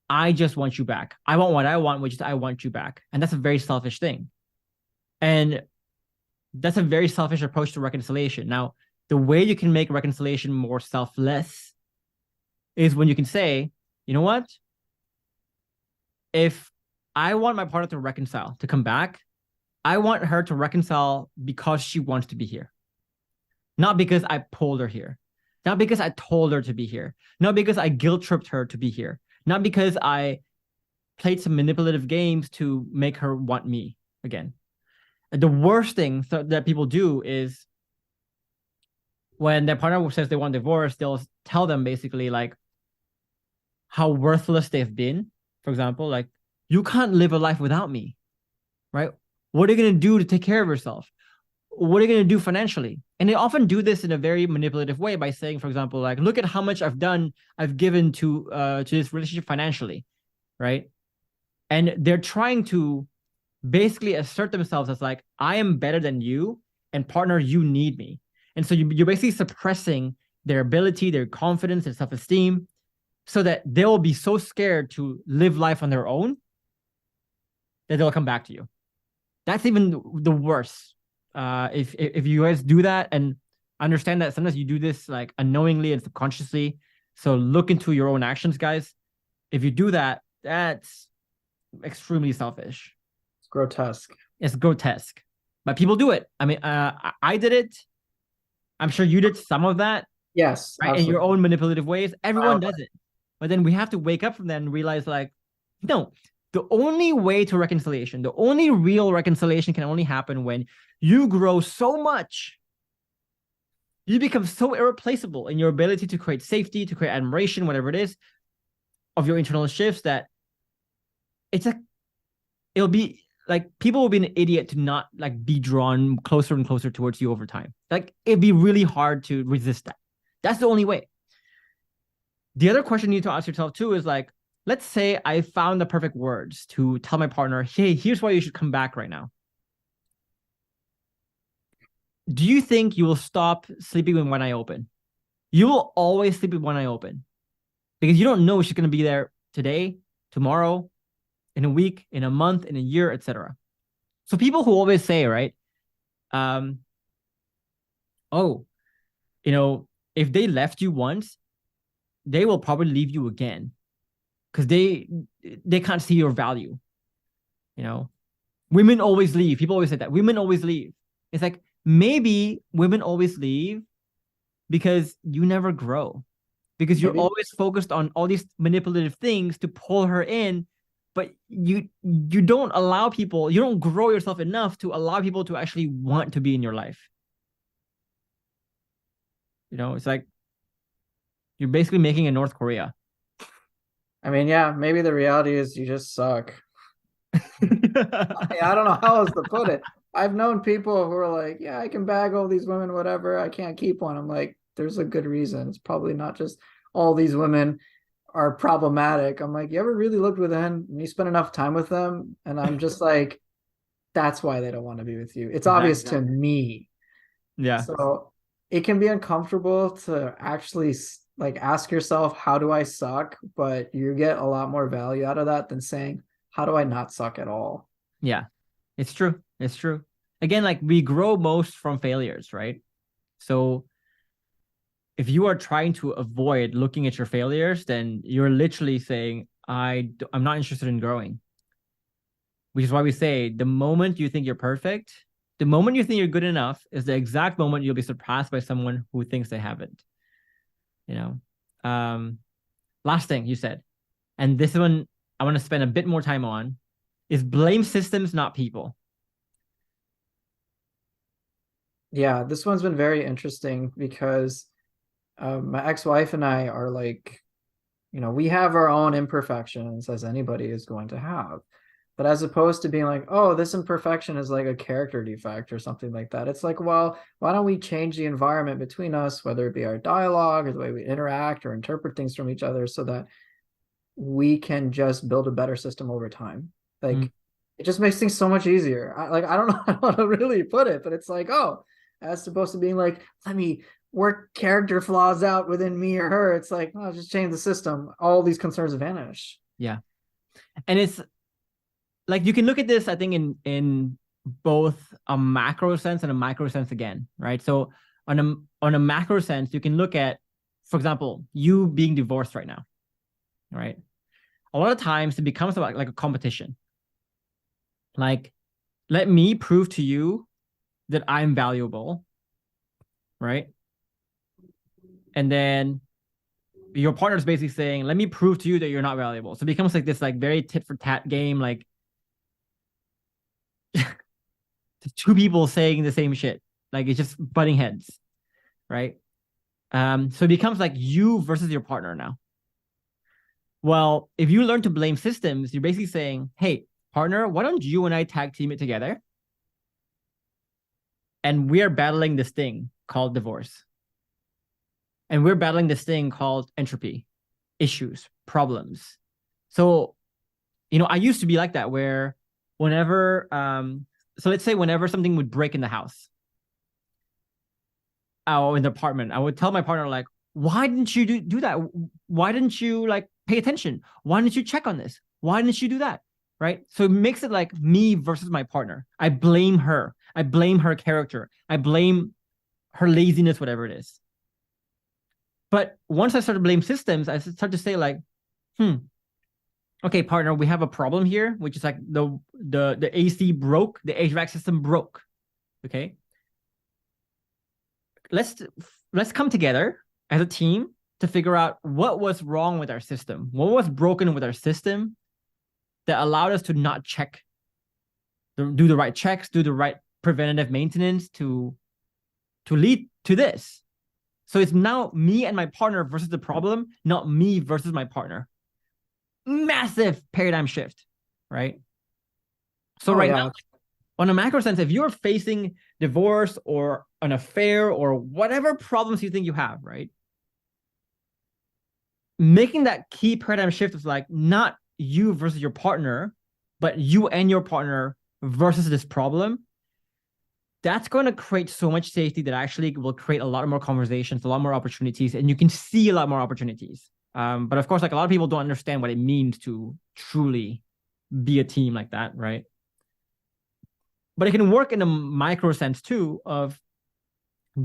I just want you back. I want what I want, which is I want you back. And that's a very selfish thing. And that's a very selfish approach to reconciliation. Now, the way you can make reconciliation more selfless is when you can say, you know what? If I want my partner to reconcile, to come back, I want her to reconcile because she wants to be here. Not because I pulled her here. Not because I told her to be here. Not because I guilt tripped her to be here. Not because I played some manipulative games to make her want me again. The worst thing that people do is when their partner says they want divorce, they'll tell them basically like how worthless they've been. For example, like, you can't live a life without me, right? What are you going to do to take care of yourself? What are you going to do financially? And they often do this in a very manipulative way by saying, for example, like, look at how much I've given to this relationship financially, right? And they're trying to basically assert themselves as like, I am better than you, and partner, you need me. And so you're basically suppressing their ability, their confidence, their self-esteem, so that they'll be so scared to live life on their own that they'll come back to you. That's even the worst. If you guys do that, and understand that sometimes you do this like unknowingly and subconsciously, so look into your own actions, guys. If you do that, that's extremely selfish. It's grotesque. It's grotesque, but people do it. I mean, I did it. I'm sure you did some of that, Yes, right? In your own manipulative ways. Everyone does it. But then we have to wake up from that and realize, like, no, the only way to reconciliation, the only real reconciliation can only happen when you grow so much. You become so irreplaceable in your ability to create safety, to create admiration, whatever it is, of your internal shifts, that it'll be like people will be an idiot to not like be drawn closer and closer towards you over time. Like, it'd be really hard to resist that. That's the only way. The other question you need to ask yourself too is like, let's say I found the perfect words to tell my partner, hey, here's why you should come back right now. Do you think you will stop sleeping with one eye open? You will always sleep with one eye open because you don't know if she's going to be there today, tomorrow, in a week, in a month, in a year, etc. So people who always say, right, oh, if they left you once, they will probably leave you again because they can't see your value. Women always leave. People always say that women always leave. It's like, maybe women always leave because you never grow, because you're always focused on all these manipulative things to pull her in, but you don't allow people, you don't grow yourself enough to allow people to actually want to be in your life. It's like you're basically making a North Korea. I mean, yeah, maybe the reality is you just suck. I don't know how else to put it. I've known people who are like, yeah, I can bag all these women, whatever. I can't keep one. I'm like, there's a good reason. It's probably not just all these women are problematic. I'm like, you ever really looked within and you spend enough time with them? And I'm just like, that's why they don't want to be with you. It's obvious to me. Yeah. So it can be uncomfortable to actually like ask yourself, how do I suck? But you get a lot more value out of that than saying, how do I not suck at all? Yeah, it's true. It's true. Again, like, we grow most from failures, right? So if you are trying to avoid looking at your failures, then you're literally saying, I'm not interested in growing. Which is why we say the moment you think you're perfect, the moment you think you're good enough is the exact moment you'll be surpassed by someone who thinks they haven't. Last thing you said, and this one I want to spend a bit more time on, is blame systems, not people. Yeah, this one's been very interesting because my ex-wife and I are like, we have our own imperfections as anybody is going to have. But as opposed to being like, oh, this imperfection is like a character defect or something like that, it's like, well, why don't we change the environment between us, whether it be our dialogue or the way we interact or interpret things from each other, so that we can just build a better system over time. Mm. Like it just makes things so much easier. I don't know how to really put it, but it's like, oh, as opposed to being like, let me work character flaws out within me or her. It's like, oh, just change the system. All these concerns vanish. Yeah. And it's like you can look at this, I think, in both a macro sense and a micro sense again, right? So on a macro sense, you can look at, for example, you being divorced right now, right? A lot of times it becomes about like a competition. Like, let me prove to you that I'm valuable, right? And then your partner's basically saying, let me prove to you that you're not valuable. So it becomes like this like very tit for tat game, like two people saying the same shit. Like it's just butting heads, right? So it becomes like you versus your partner now. Well, if you learn to blame systems, you're basically saying, hey, partner, why don't you and I tag team it together? And we are battling this thing called divorce. And we're battling this thing called entropy, issues, problems. So, I used to be like that where whenever, so let's say whenever something would break in the house or in the apartment, I would tell my partner, like, why didn't you do that? Why didn't you like pay attention? Why didn't you check on this? Why didn't you do that? Right. So it makes it like me versus my partner. I blame her. I blame her character. I blame her laziness, whatever it is. But once I started to blame systems, I started to say like, okay, partner, we have a problem here, which is like the AC broke, the HVAC system broke. Okay. Let's come together as a team to figure out what was wrong with our system, what was broken with our system that allowed us to not check, do the right checks, do the right preventative maintenance to lead to this. So it's now me and my partner versus the problem, not me versus my partner. Massive paradigm shift, right? So now, on a macro sense, if you're facing divorce or an affair or whatever problems you think you have, right? Making that key paradigm shift is like not you versus your partner, but you and your partner versus this problem. That's going to create so much safety that actually will create a lot more conversations, a lot more opportunities, and you can see a lot more opportunities. But of course, like a lot of people don't understand what it means to truly be a team like that, right? But it can work in a micro sense too of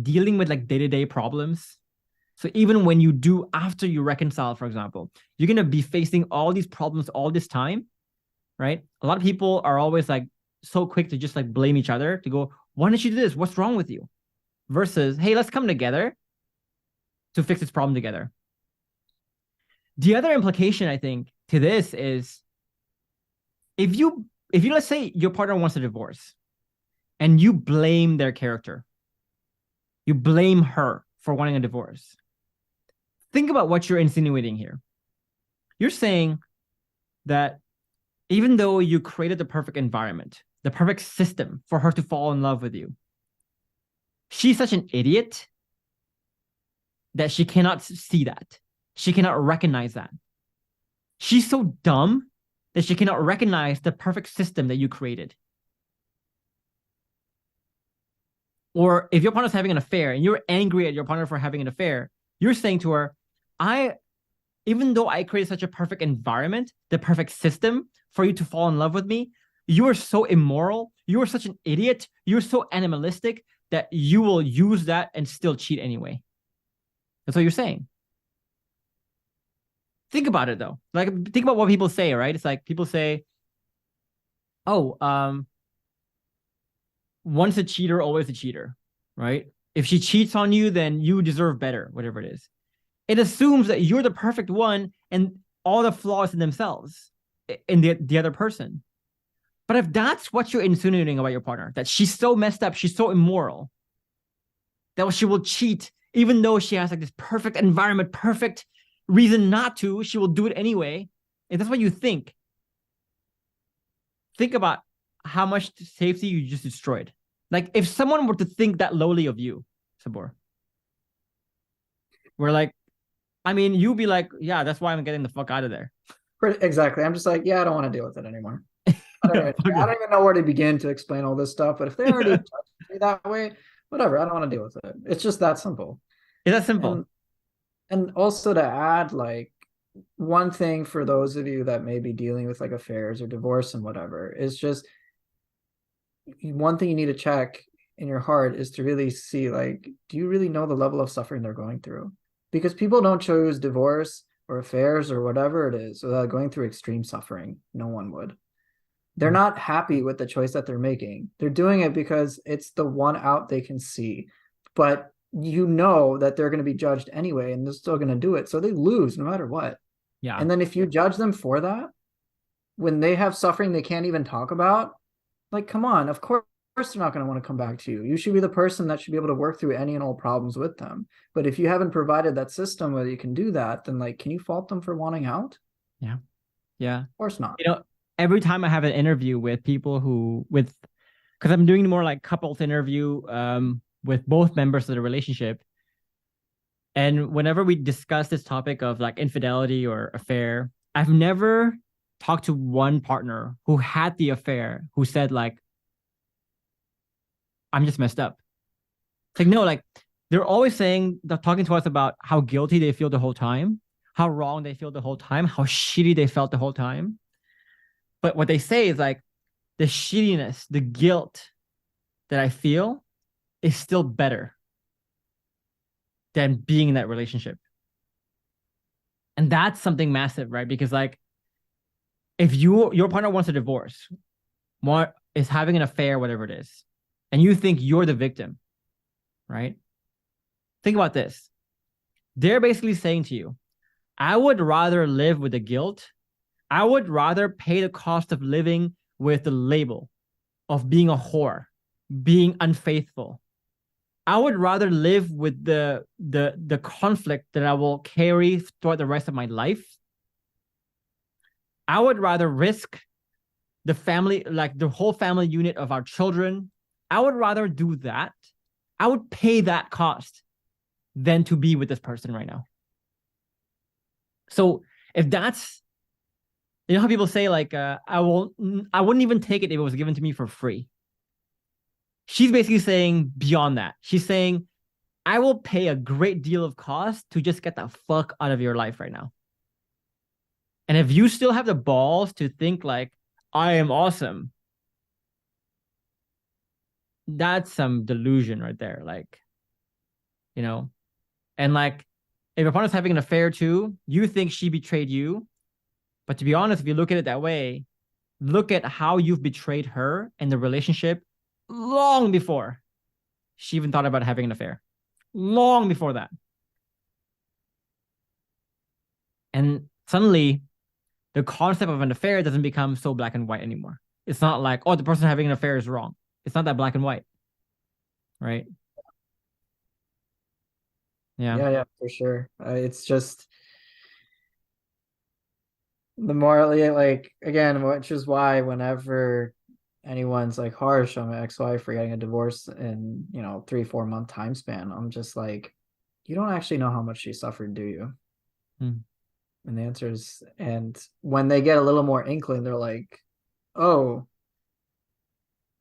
dealing with like day-to-day problems. So even when you do, after you reconcile, for example, you're going to be facing all these problems all this time, right? A lot of people are always like so quick to just like blame each other, to go, why didn't you do this? What's wrong with you? Versus, hey, let's come together to fix this problem together. The other implication, I think, to this is if you let's say your partner wants a divorce and you blame their character, you blame her for wanting a divorce. Think about what you're insinuating here. You're saying that even though you created the perfect environment, the perfect system for her to fall in love with you, she's such an idiot that she cannot see that. She cannot recognize that. She's so dumb that she cannot recognize the perfect system that you created. Or if your partner's having an affair and you're angry at your partner for having an affair, you're saying to her, even though I created such a perfect environment, the perfect system for you to fall in love with me, you are so immoral, you are such an idiot, you're so animalistic that you will use that and still cheat anyway. That's what you're saying. Think about it though. Like, think about what people say, right? It's like people say, oh, once a cheater, always a cheater, right? If she cheats on you, then you deserve better, whatever it is. It assumes that you're the perfect one and all the flaws in themselves, in the other person. But if that's what you're insinuating about your partner, that she's so messed up, she's so immoral, that she will cheat, even though she has like this perfect environment, perfect reason not to, she will do it anyway. And that's what you think. Think about how much safety you just destroyed. Like if someone were to think that lowly of you, Saboor, we're like, I mean, you'd be like, yeah, that's why I'm getting the fuck out of there. Exactly. I'm just like, yeah, I don't want to deal with it anymore. I don't even know where to begin to explain all this stuff. But if they already touched me that way, whatever, I don't want to deal with it. It's just that simple. It's that simple. And also to add, like, one thing for those of you that may be dealing with like affairs or divorce and whatever is just one thing you need to check in your heart is to really see, like, do you really know the level of suffering they're going through? Because people don't choose divorce or affairs or whatever it is without going through extreme suffering. No one would. They're not happy with the choice that they're making. They're doing it because it's the one out they can see. But you know that they're going to be judged anyway, and they're still going to do it. So they lose no matter what. Yeah. And then if you judge them for that, when they have suffering they can't even talk about, like, come on, of course they're not going to want to come back to you. You should be the person that should be able to work through any and all problems with them. But if you haven't provided that system where you can do that, then like, can you fault them for wanting out? Yeah. Yeah. Of course not. You know, every time I have an interview with people because I'm doing more like couples interview with both members of the relationship. And whenever we discuss this topic of like infidelity or affair, I've never talked to one partner who had the affair who said like, I'm just messed up. It's like, no, like they're always talking to us about how guilty they feel the whole time, how wrong they feel the whole time, how shitty they felt the whole time. But what they say is like, the shittiness, the guilt that I feel is still better than being in that relationship. And that's something massive, right? Because like, if your partner wants a divorce, is having an affair, whatever it is, and you think you're the victim, right? Think about this. They're basically saying to you, I would rather live with the guilt. I would rather pay the cost of living with the label of being a whore, being unfaithful. I would rather live with the conflict that I will carry throughout the rest of my life. I would rather risk the family, like the whole family unit of our children. I would rather do that. I would pay that cost than to be with this person right now. So if that's, you know how people say like, I wouldn't even take it if it was given to me for free. She's basically saying beyond that. She's saying, I will pay a great deal of cost to just get the fuck out of your life right now. And if you still have the balls to think like, I am awesome, that's some delusion right there. Like, you know, and like, if your partner's having an affair too, you think she betrayed you. But to be honest, if you look at it that way, look at how you've betrayed her in the relationship long before she even thought about having an affair. Long before that. And suddenly, the concept of an affair doesn't become so black and white anymore. It's not like, oh, the person having an affair is wrong. It's not that black and white. Right? Yeah, for sure. It's just the morally, like, again, which is why whenever anyone's like harsh on my ex-wife for getting a divorce in 3-4 month time span, I'm just like, you don't actually know how much she suffered, do you? And the answer is, and when they get a little more inkling, they're like, oh,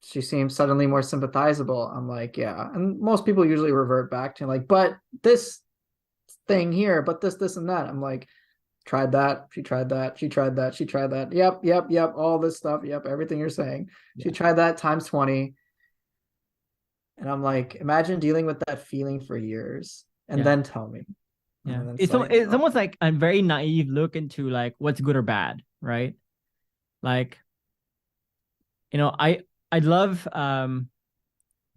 she seems suddenly more sympathizable. I'm like, yeah. And most people usually revert back to like, but this thing here, but this and that. I'm like, tried that, she tried that, she tried that, she tried that. Yep. All this stuff. Yep. Everything you're saying. Yeah. She tried that times 20. And I'm like, imagine dealing with that feeling for years and then tell me. Yeah. It's almost like a very naive look into like what's good or bad, right? Like, I love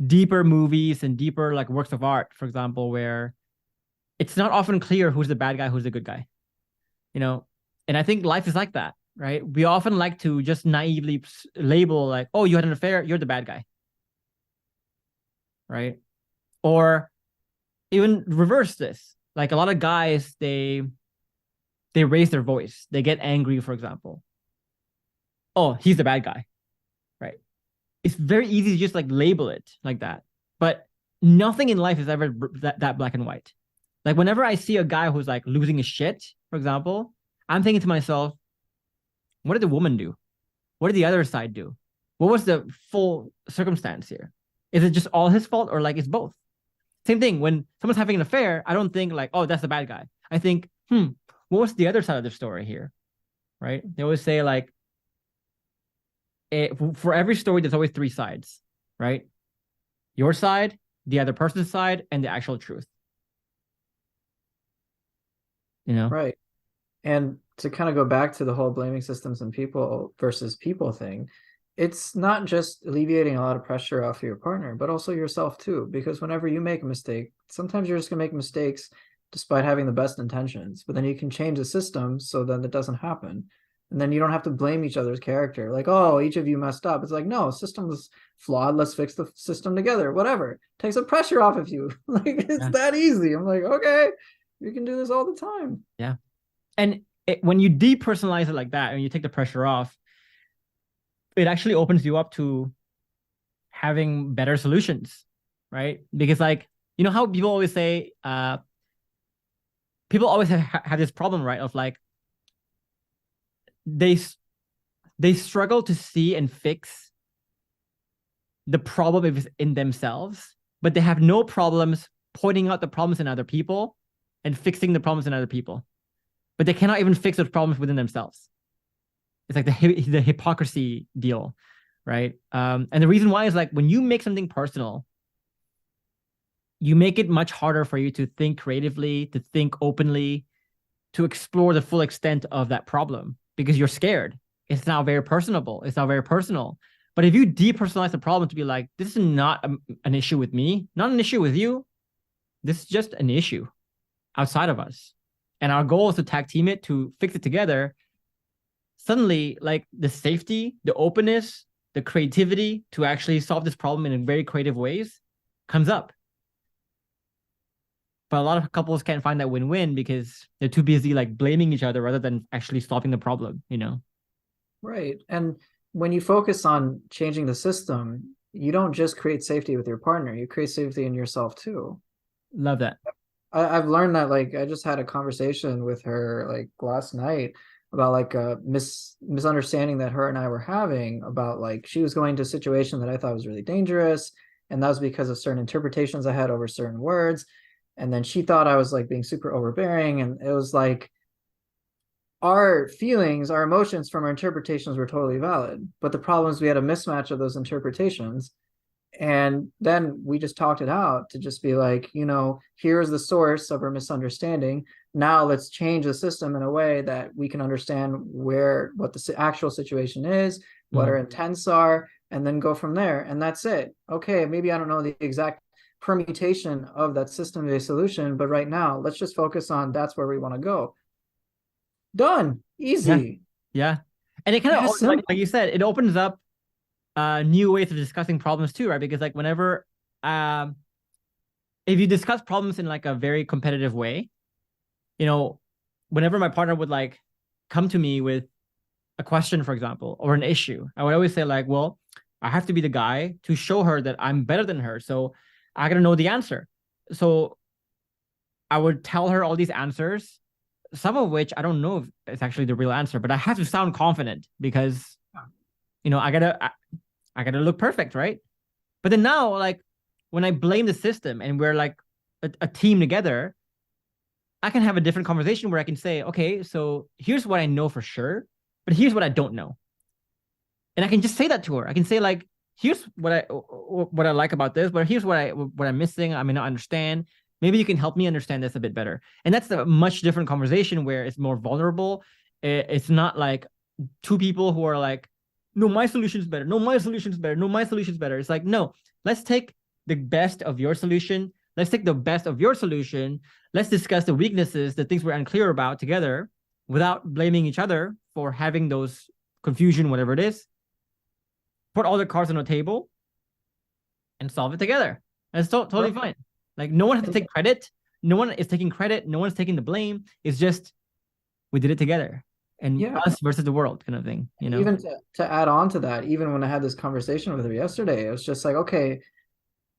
deeper movies and deeper like works of art, for example, where it's not often clear who's the bad guy, who's the good guy. And I think life is like that, right? We often like to just naively label like, oh, you had an affair, you're the bad guy, right? Or even reverse this. Like a lot of guys, they raise their voice. They get angry, for example. Oh, he's the bad guy, right? It's very easy to just like label it like that. But nothing in life is ever that black and white. Like whenever I see a guy who's like losing his shit, for example, I'm thinking to myself, what did the woman do? What did the other side do? What was the full circumstance here? Is it just all his fault or like it's both? Same thing when someone's having an affair, I don't think like, oh, that's the bad guy. I think, what was the other side of the story here? Right? They always say like, for every story, there's always three sides, right? Your side, the other person's side, and the actual truth. You know? Right. And to kind of go back to the whole blaming systems and people versus people thing, it's not just alleviating a lot of pressure off of your partner, but also yourself too. Because whenever you make a mistake, sometimes you're just gonna make mistakes despite having the best intentions, but then you can change the system so that it doesn't happen. And then you don't have to blame each other's character. Like, oh, each of you messed up. It's like, no, system was flawed. Let's fix the system together. Whatever. Takes the pressure off of you. Like, it's that easy. I'm like, okay, you can do this all the time. Yeah. And when you depersonalize it like that and you take the pressure off, it actually opens you up to having better solutions, right? Because like, you know how people always say, people always have this problem, right? Of like, they struggle to see and fix the problem if it's in themselves, but they have no problems pointing out the problems in other people and fixing the problems in other people. But they cannot even fix those problems within themselves. It's like the hypocrisy deal, right? And the reason why is like when you make something personal, you make it much harder for you to think creatively, to think openly, to explore the full extent of that problem because you're scared. It's now very personable. It's now very personal. But if you depersonalize the problem to be like, this is not an issue with me, not an issue with you. This is just an issue outside of us. And our goal is to tag team it, to fix it together. Suddenly, like the safety, the openness, the creativity to actually solve this problem in very creative ways comes up. But a lot of couples can't find that win-win because they're too busy like blaming each other rather than actually solving the problem, you know? Right. And when you focus on changing the system, you don't just create safety with your partner, you create safety in yourself too. Love that. I've learned that, like, I just had a conversation with her like last night about like a misunderstanding that her and I were having about like she was going to a situation that I thought was really dangerous. And that was because of certain interpretations I had over certain words. And then she thought I was like being super overbearing. And it was like our feelings, our emotions from our interpretations were totally valid. But the problem is we had a mismatch of those interpretations. And then we just talked it out to just be like, you know, here's the source of our misunderstanding. Now let's change the system in a way that we can understand what the actual situation is, what our intents are, and then go from there. And that's it. Okay, maybe I don't know the exact permutation of that system-based solution, but right now let's just focus on that's where we want to go. Done. Easy. Yeah. And it kind of, like you said, it opens up new ways of discussing problems too, right? Because like whenever if you discuss problems in like a very competitive way, you know, whenever my partner would like come to me with a question, for example, or an issue, I would always say like, well, I have to be the guy to show her that I'm better than her, so I gotta know the answer. So I would tell her all these answers, some of which I don't know if it's actually the real answer, but I have to sound confident because, you know, I gotta look perfect, right? But then now, like, when I blame the system and we're like a team together, I can have a different conversation where I can say, okay, so here's what I know for sure, but here's what I don't know. And I can just say that to her. I can say like, here's what I like about this, but here's what I'm missing. I may not understand. Maybe you can help me understand this a bit better. And that's a much different conversation where it's more vulnerable. It's not like two people who are like, no, my solution's better. No, my solution's better. No, my solution's better. It's like, no, let's take the best of your solution. Let's take the best of your solution. Let's discuss the weaknesses, the things we're unclear about together without blaming each other for having those confusion, whatever it is. Put all the cards on the table and solve it together. And it's totally fine. Like no one has to take credit. No one is taking credit. No one's taking the blame. It's just we did it together, and us versus the world kind of thing, you know? Even to add on to that, even when I had this conversation with her yesterday, it was just like, okay,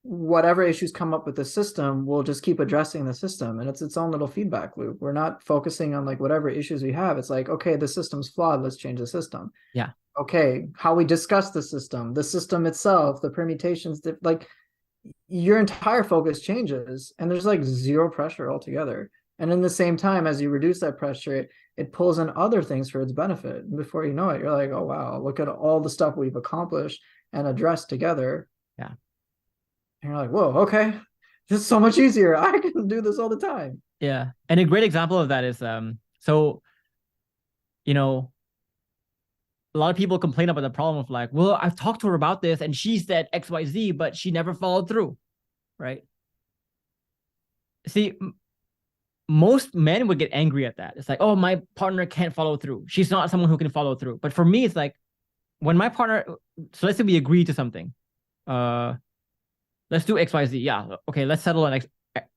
whatever issues come up with the system, we'll just keep addressing the system, and it's its own little feedback loop. We're not focusing on like whatever issues we have. It's like, okay, the system's flawed, let's change the system. Yeah. Okay, how we discuss the system itself, the permutations, like your entire focus changes, and there's like zero pressure altogether. And in the same time, as you reduce that pressure, it pulls in other things for its benefit. And before you know it, you're like, oh wow, look at all the stuff we've accomplished and addressed together. Yeah. And you're like, whoa, okay, this is so much easier. I can do this all the time. Yeah. And a great example of that is so, you know, a lot of people complain about the problem of like, well, I've talked to her about this and she said XYZ, but she never followed through. Right. See, most men would get angry at that. It's like, oh, my partner can't follow through. She's not someone who can follow through. But for me, it's like when my partner, so let's say we agree to something. Let's do XYZ. Yeah. Okay. Let's settle on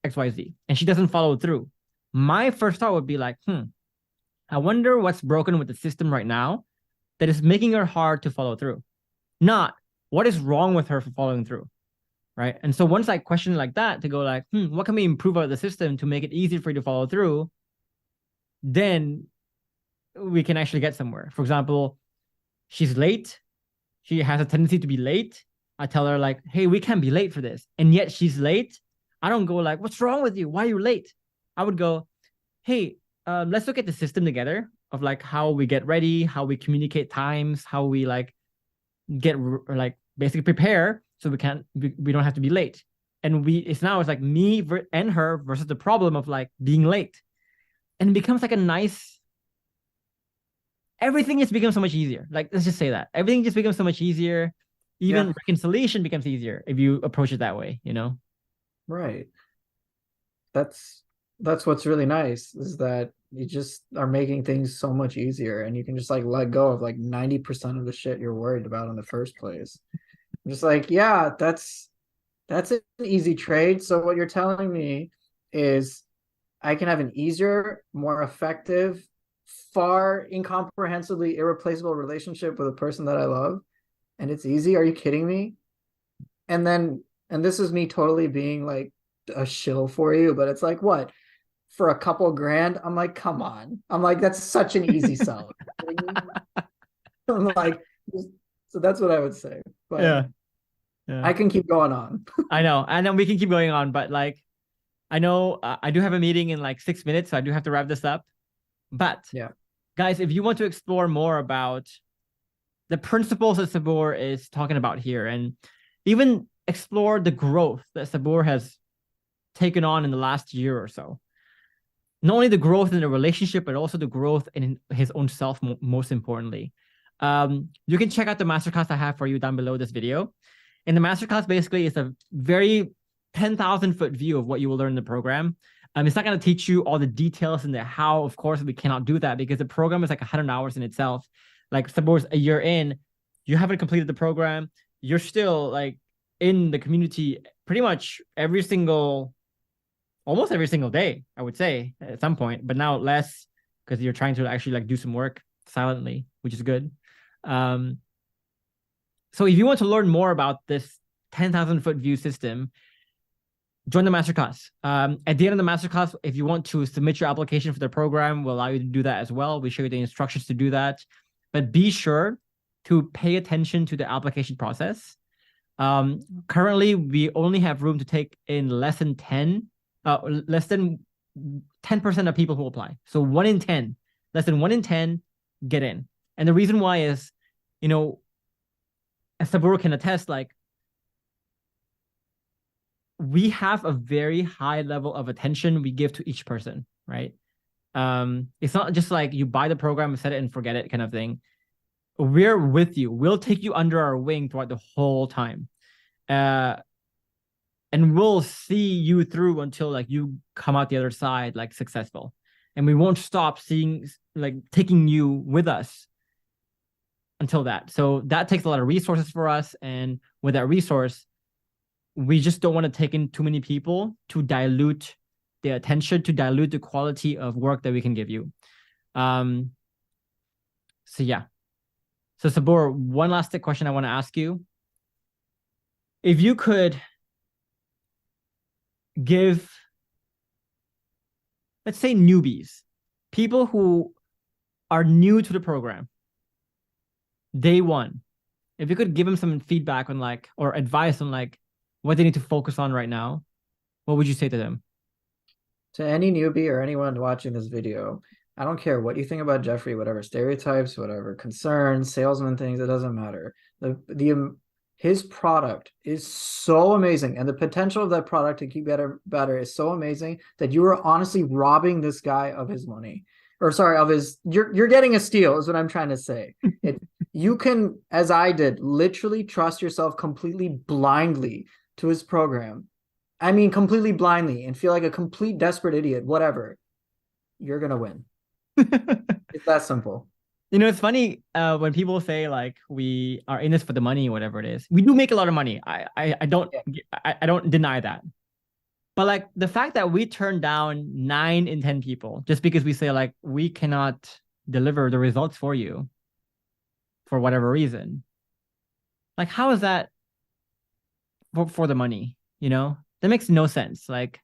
XYZ. And she doesn't follow through. My first thought would be like, I wonder what's broken with the system right now that is making her hard to follow through. Not what is wrong with her for following through. Right. And so once I question like that to go like, what can we improve about the system to make it easier for you to follow through? Then we can actually get somewhere. For example, she's late. She has a tendency to be late. I tell her like, hey, we can't be late for this. And yet she's late. I don't go like, what's wrong with you? Why are you late? I would go, hey, let's look at the system together of like how we get ready, how we communicate times, how we like get like basically prepare so we don't have to be late. And it's like me and her versus the problem of like being late. And it becomes like a nice, everything just becomes so much easier. Like, let's just say that everything just becomes so much easier. Even reconciliation becomes easier if you approach it that way, you know? Right. That's what's really nice, is that you just are making things so much easier, and you can just like let go of like 90% of the shit you're worried about in the first place. I'm just like, yeah, that's an easy trade. So what you're telling me is I can have an easier, more effective, far incomprehensibly irreplaceable relationship with a person that I love, and it's easy. Are you kidding me? And this is me totally being like a shill for you, but it's like, what, for a couple grand? I'm like, come on. I'm like, that's such an easy sell. I'm like, so that's what I would say. But yeah. I can keep going on. I know. And then we can keep going on, but like, I know I do have a meeting in like 6 minutes, so I do have to wrap this up. But guys, if you want to explore more about the principles that Saboor is talking about here, and even explore the growth that Saboor has taken on in the last year or so, not only the growth in the relationship, but also the growth in his own self, most importantly, you can check out the masterclass I have for you down below this video. And the masterclass basically is a very 10,000-foot view of what you will learn in the program. It's not going to teach you all the details and the how. Of course, we cannot do that because the program is like 100 hours in itself. Like Saboor's a year in, you haven't completed the program. You're still like in the community pretty much almost every single day, I would say at some point, but now less because you're trying to actually like do some work silently, which is good. So if you want to learn more about this 10,000-foot view system, join the masterclass. At the end of the masterclass, if you want to submit your application for the program, we'll allow you to do that as well. We show you the instructions to do that, but be sure to pay attention to the application process. Currently, we only have room to take in less than 10% of people who apply. So 1 in 10, less than 1 in 10 get in. And the reason why is, you know, as Saboor can attest, like, we have a very high level of attention we give to each person, right? It's not just like you buy the program, set it and forget it kind of thing. We're with you. We'll take you under our wing throughout the whole time. And we'll see you through until like you come out the other side like successful. And we won't stop taking you with us until that. So that takes a lot of resources for us. And with that resource, we just don't want to take in too many people to dilute the attention, to dilute the quality of work that we can give you. Um, so yeah. So Saboor, one last question I want to ask you. If you could give, let's say, newbies, people who are new to the program, day one, if you could give them some feedback on like, or advice on like what they need to focus on right now, what would you say to them? To any newbie or anyone watching this video, I don't care what you think about Geoffrey, whatever stereotypes, whatever concerns, salesman things, it doesn't matter. His product is so amazing, and the potential of that product to keep better is so amazing that you are honestly robbing this guy of his money. Or sorry, of his you're getting a steal is what I'm trying to say. You can, as I did, literally trust yourself completely blindly to his program. I mean, completely blindly and feel like a complete desperate idiot, whatever. You're going to win. It's that simple. You know, it's funny when people say like we are in this for the money, whatever it is. We do make a lot of money. I don't I don't deny that. But like the fact that we turn down 9 in 10 people just because we say like we cannot deliver the results for you for whatever reason. Like how is that for the money, you know? That makes no sense. Like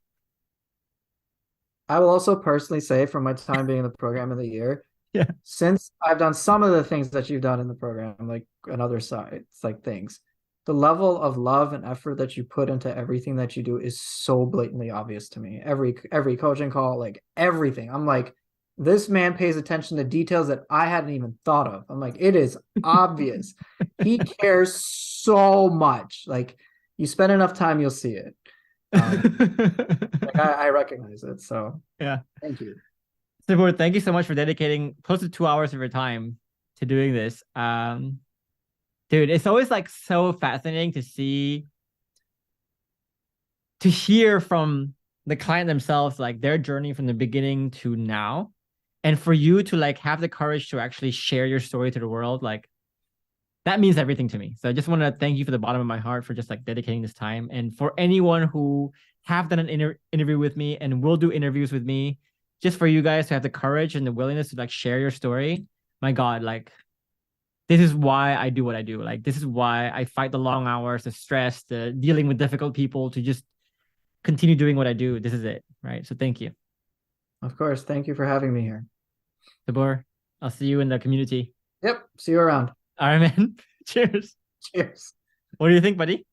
I will also personally say from my time being in the program of the year, yeah. since I've done some of the things that you've done in the program, like another side, it's like things, the level of love and effort that you put into everything that you do is so blatantly obvious to me. Every coaching call, like everything. I'm like, this man pays attention to details that I hadn't even thought of. I'm like, it is obvious. He cares so much. Like you spend enough time, you'll see it. Like I recognize it. So yeah. thank you. Saboor, thank you so much for dedicating close to 2 hours of your time to doing this. Dude, it's always like so fascinating to hear from the client themselves, like their journey from the beginning to now. And for you to like have the courage to actually share your story to the world, like that means everything to me. So I just want to thank you from the bottom of my heart for just like dedicating this time. And for anyone who have done an interview with me and will do interviews with me, just for you guys to have the courage and the willingness to like share your story, my God, like this is why I do what I do. Like this is why I fight the long hours, the stress, the dealing with difficult people to just continue doing what I do. This is it, right? So thank you. Of course. Thank you for having me here. Saboor, I'll see you in the community. Yep. See you around. All right, man. Cheers. Cheers. What do you think, buddy?